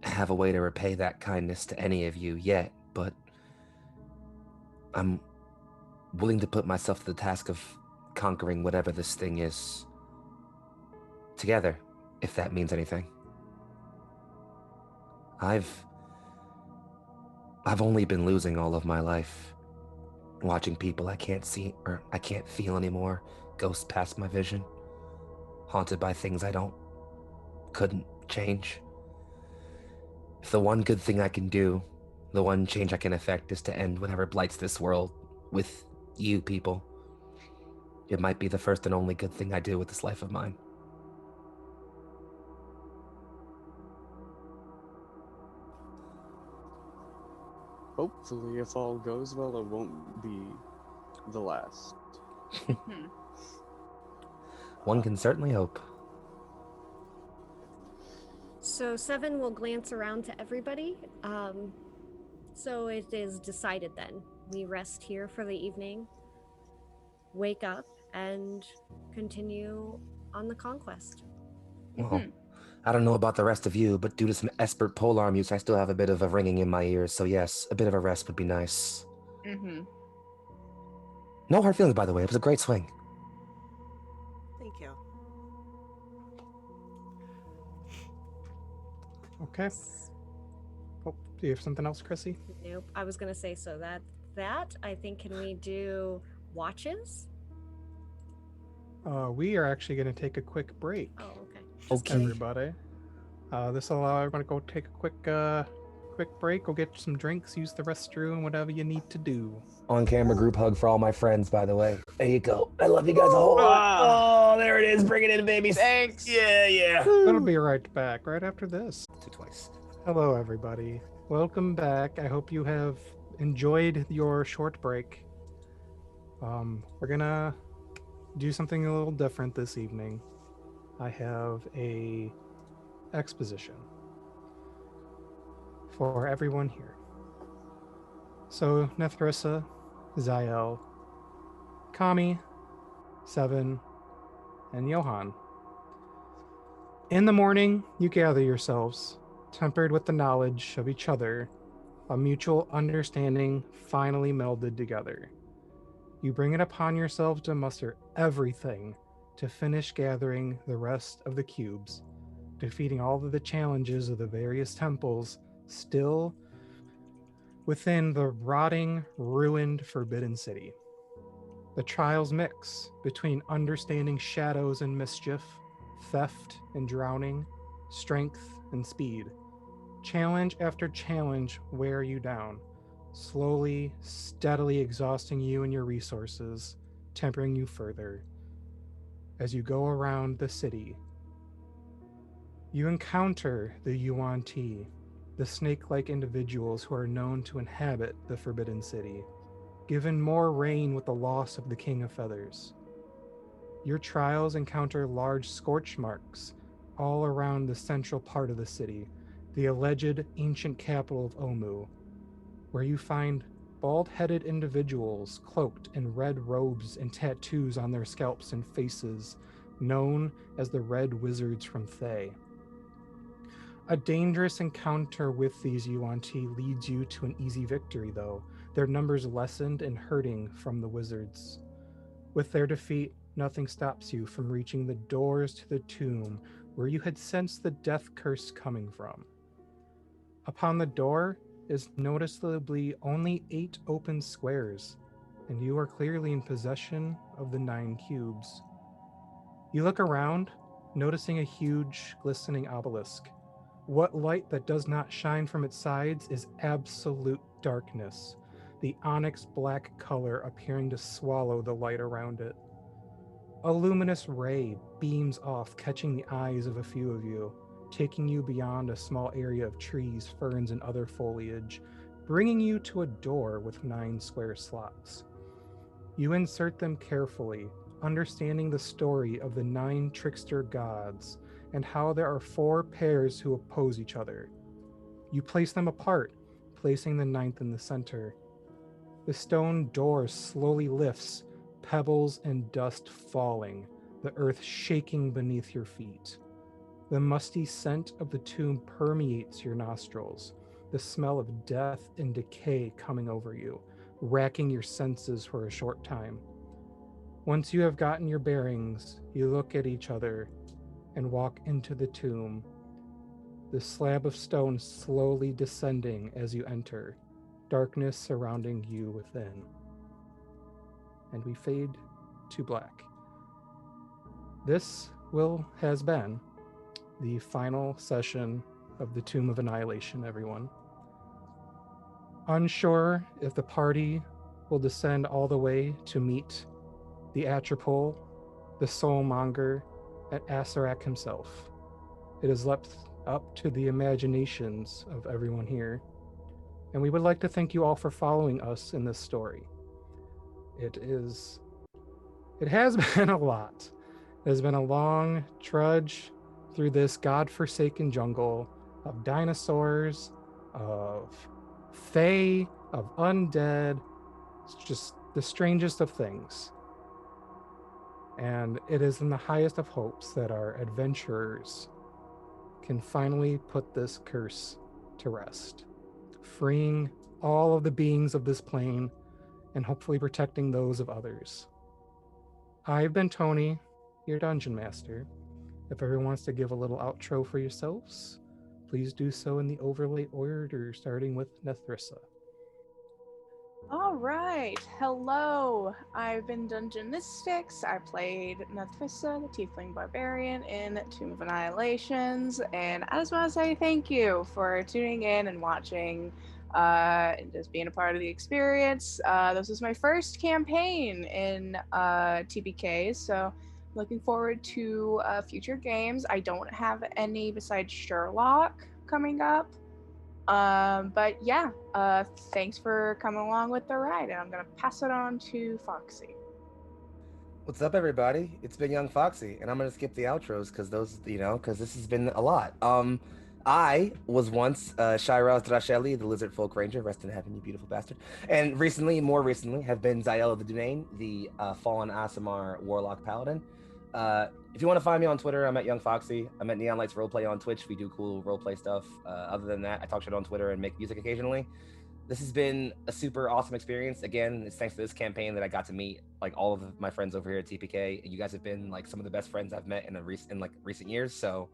have a way to repay that kindness to any of you yet, but I'm willing to put myself to the task of conquering whatever this thing is together, if that means anything. I've only been losing all of my life, watching people I can't see or I can't feel anymore, ghosts past my vision, haunted by things I couldn't change. If the one good thing I can do, the one change I can effect is to end whatever blights this world with you people, it might be the first and only good thing I do with this life of mine. Hopefully, if all goes well, it won't be the last. One can certainly hope. So Seven will glance around to everybody. So it is decided then. We rest here for the evening, wake up, and continue on the conquest. Well, I don't know about the rest of you, but due to some expert polearm use, I still have a bit of a ringing in my ears, so yes, a bit of a rest would be nice. No hard feelings, by the way. It was a great swing. Thank you. Okay. Oh, do you have something else, Chrissy? Nope. I was gonna say so that I think, can we do watches? We are actually going to take a quick break. Oh, okay. Okay. Everybody. This will allow everyone to go take a quick break, go get some drinks, use the restroom, whatever you need to do. On camera group hug for all my friends, by the way. There you go. I love you guys a whole lot. Oh, there it is. Bring it in, babies. Thanks. Yeah. We'll be right back right after this. Twice. Hello, everybody. Welcome back. I hope you have enjoyed your short break. We're gonna do something a little different this evening. I have a exposition for everyone here. So Nethrissa, Zael, Kami, Seven, and Johan. In the morning, you gather yourselves, tempered with the knowledge of each other, a mutual understanding finally melded together. You bring it upon yourselves to muster everything to finish gathering the rest of the cubes, defeating all of the challenges of the various temples, still within the rotting, ruined, forbidden city. The trials mix between understanding shadows and mischief, theft and drowning, strength and speed. Challenge after challenge wear you down, slowly, steadily exhausting you and your resources, tempering you further. As you go around the city, you encounter the Yuan Ti, the snake like individuals who are known to inhabit the Forbidden City, given more reign with the loss of the King of Feathers. Your trials encounter large scorch marks all around the central part of the city, the alleged ancient capital of Omu, where you find bald headed individuals cloaked in red robes and tattoos on their scalps and faces, known as the Red Wizards from Thay. A dangerous encounter with these Yuan Ti leads you to an easy victory, though, their numbers lessened and hurting from the wizards. With their defeat, nothing stops you from reaching the doors to the tomb where you had sensed the death curse coming from. Upon the door is noticeably only 8 open squares, and you are clearly in possession of the 9 cubes. You look around, noticing a huge, glistening obelisk. What light that does not shine from its sides is absolute darkness, the onyx black color appearing to swallow the light around it. A luminous ray beams off, catching the eyes of a few of you, taking you beyond a small area of trees, ferns, and other foliage, bringing you to a door with 9 square slots. You insert them carefully, understanding the story of the 9 trickster gods and how there are 4 pairs who oppose each other. You place them apart, placing the 9th in the center. The stone door slowly lifts, pebbles and dust falling, the earth shaking beneath your feet. The musty scent of the tomb permeates your nostrils, the smell of death and decay coming over you, racking your senses for a short time. Once you have gotten your bearings, you look at each other and walk into the tomb, the slab of stone slowly descending as you enter, darkness surrounding you within. And we fade to black. This has been the final session of the Tomb of Annihilation, everyone. Unsure if the party will descend all the way to meet the Atropole, the Soulmonger, at Asarak himself. It is left up to the imaginations of everyone here, and we would like to thank you all for following us in this story. It has been a lot. It has been a long trudge through this godforsaken jungle of dinosaurs, of fae, of undead. It's just the strangest of things. And it is in the highest of hopes that our adventurers can finally put this curse to rest, freeing all of the beings of this plane and hopefully protecting those of others. I've been Tony, your dungeon master. If everyone wants to give a little outro for yourselves, please do so in the overlay order, starting with Nethrissa. All right. Hello. I've been Dungeon Mystics. I played Nethrissa, the Tiefling Barbarian, in Tomb of Annihilations. And I just want to say thank you for tuning in and watching and just being a part of the experience. This is my first campaign in TPK, so looking forward to future games. I don't have any besides Sherlock coming up. But yeah, thanks for coming along with the ride, and I'm gonna pass it on to Foxy. What's up, everybody? It's been Young Foxy, and I'm gonna skip the outros because because this has been a lot. I was once Shiraz Drasheli, the Lizard Folk Ranger, rest in heaven, you beautiful bastard. And more recently, have been Zael of the Dunain, the fallen Aasimar Warlock Paladin. If you want to find me on Twitter, I'm at Young Foxy. I'm at Neon Lights Roleplay on Twitch. We do cool roleplay stuff. Other than that, I talk shit on Twitter and make music occasionally. This has been a super awesome experience. Again, it's thanks to this campaign that I got to meet like all of my friends over here at TPK. And you guys have been like some of the best friends I've met in recent years. So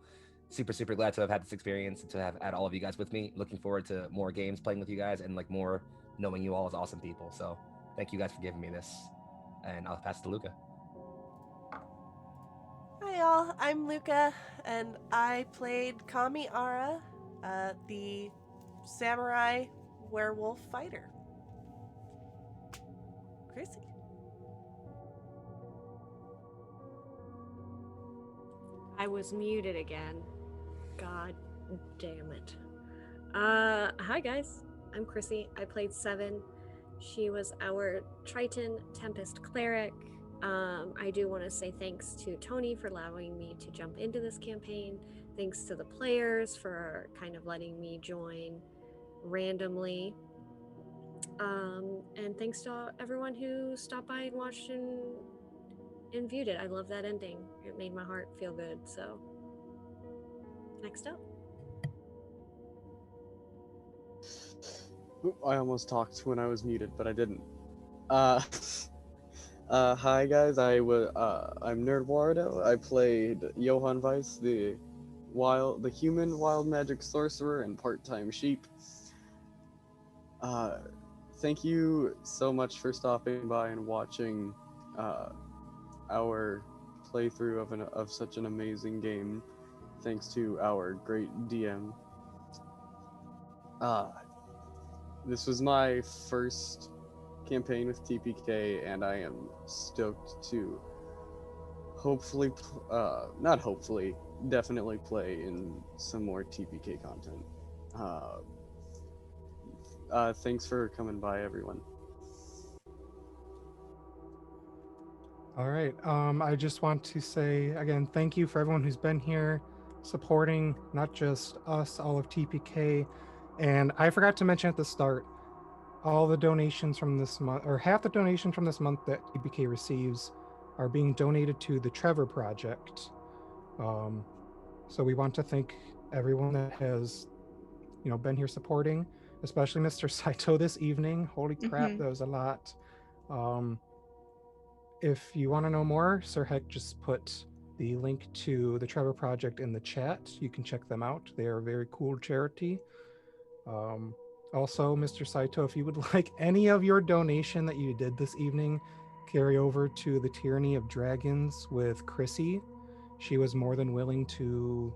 super glad to have had this experience and to have had all of you guys with me. Looking forward to more games playing with you guys and like more knowing you all as awesome people. So thank you guys for giving me this, and I'll pass it to Luca. Hi y'all, I'm Luca, and I played Kami Ara, the samurai werewolf fighter. Chrissy. I was muted again. God damn it. Hi guys. I'm Chrissy. I played Seven. She was our Triton Tempest cleric. I do want to say thanks to Tony for allowing me to jump into this campaign. Thanks to the players for kind of letting me join randomly. And thanks to everyone who stopped by and watched and viewed it. I love that ending. It made my heart feel good. So, next up. Oop, I almost talked when I was muted, but I didn't. Hi guys, I'm Nerd Wardo. I played Johann Weiss, the human wild magic sorcerer and part-time sheep. Thank you so much for stopping by and watching our playthrough of such an amazing game. Thanks to our great DM. This was my first campaign with TPK, and I am stoked to definitely play in some more TPK content. Thanks for coming by, everyone. All right. I just want to say again, thank you for everyone who's been here supporting not just us, all of TPK. And I forgot to mention at the start, all the donations from this month, or half the donations from this month that TPK receives, are being donated to the Trevor Project. So we want to thank everyone that has, been here supporting, especially Mr. Saito this evening. Holy crap, that was a lot. If you want to know more, Sir Heck just put the link to the Trevor Project in the chat. You can check them out. They are a very cool charity. Also, Mr. Saito, if you would like any of your donation that you did this evening carry over to the Tyranny of Dragons with Chrissy, she was more than willing to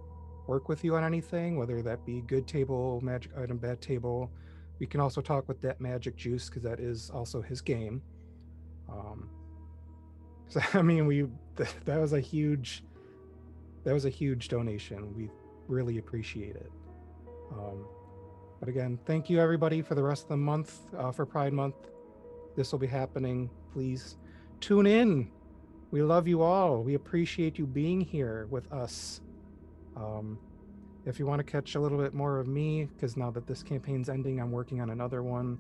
work with you on anything, whether that be good table, magic item, bad table. We can also talk with that magic juice because that is also his game. So I mean, that was a huge donation. We really appreciate it. But again, thank you everybody for the rest of the month, for Pride Month. This will be happening. Please tune in. We love you all. We appreciate you being here with us. If you want to catch a little bit more of me, because now that this campaign's ending, I'm working on another one.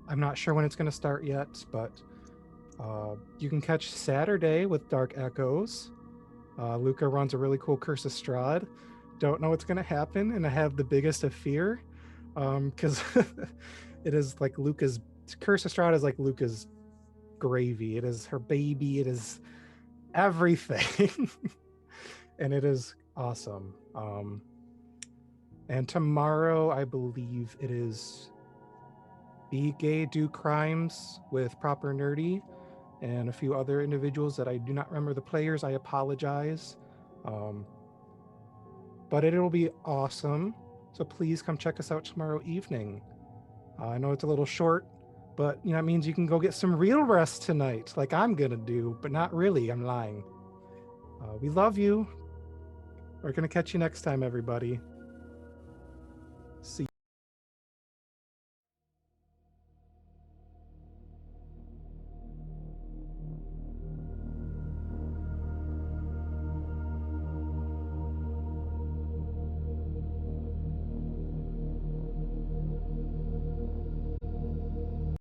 I'm not sure when it's going to start yet, but you can catch Saturday with Dark Echoes. Luca runs a really cool Curse of Strahd. Don't know what's going to happen, and I have the biggest of fear, because it is like Luca's Curse of Strahd is like Luca's gravy. It is her baby. It is everything, and it is awesome. And tomorrow, I believe it is Be Gay, Do Crimes with Proper Nerdy and a few other individuals that I do not remember the players. I apologize. But it'll be awesome. So please come check us out tomorrow evening. I know it's a little short, but it means you can go get some real rest tonight, like I'm gonna do, but not really. I'm lying. We love you. We're gonna catch you next time, everybody.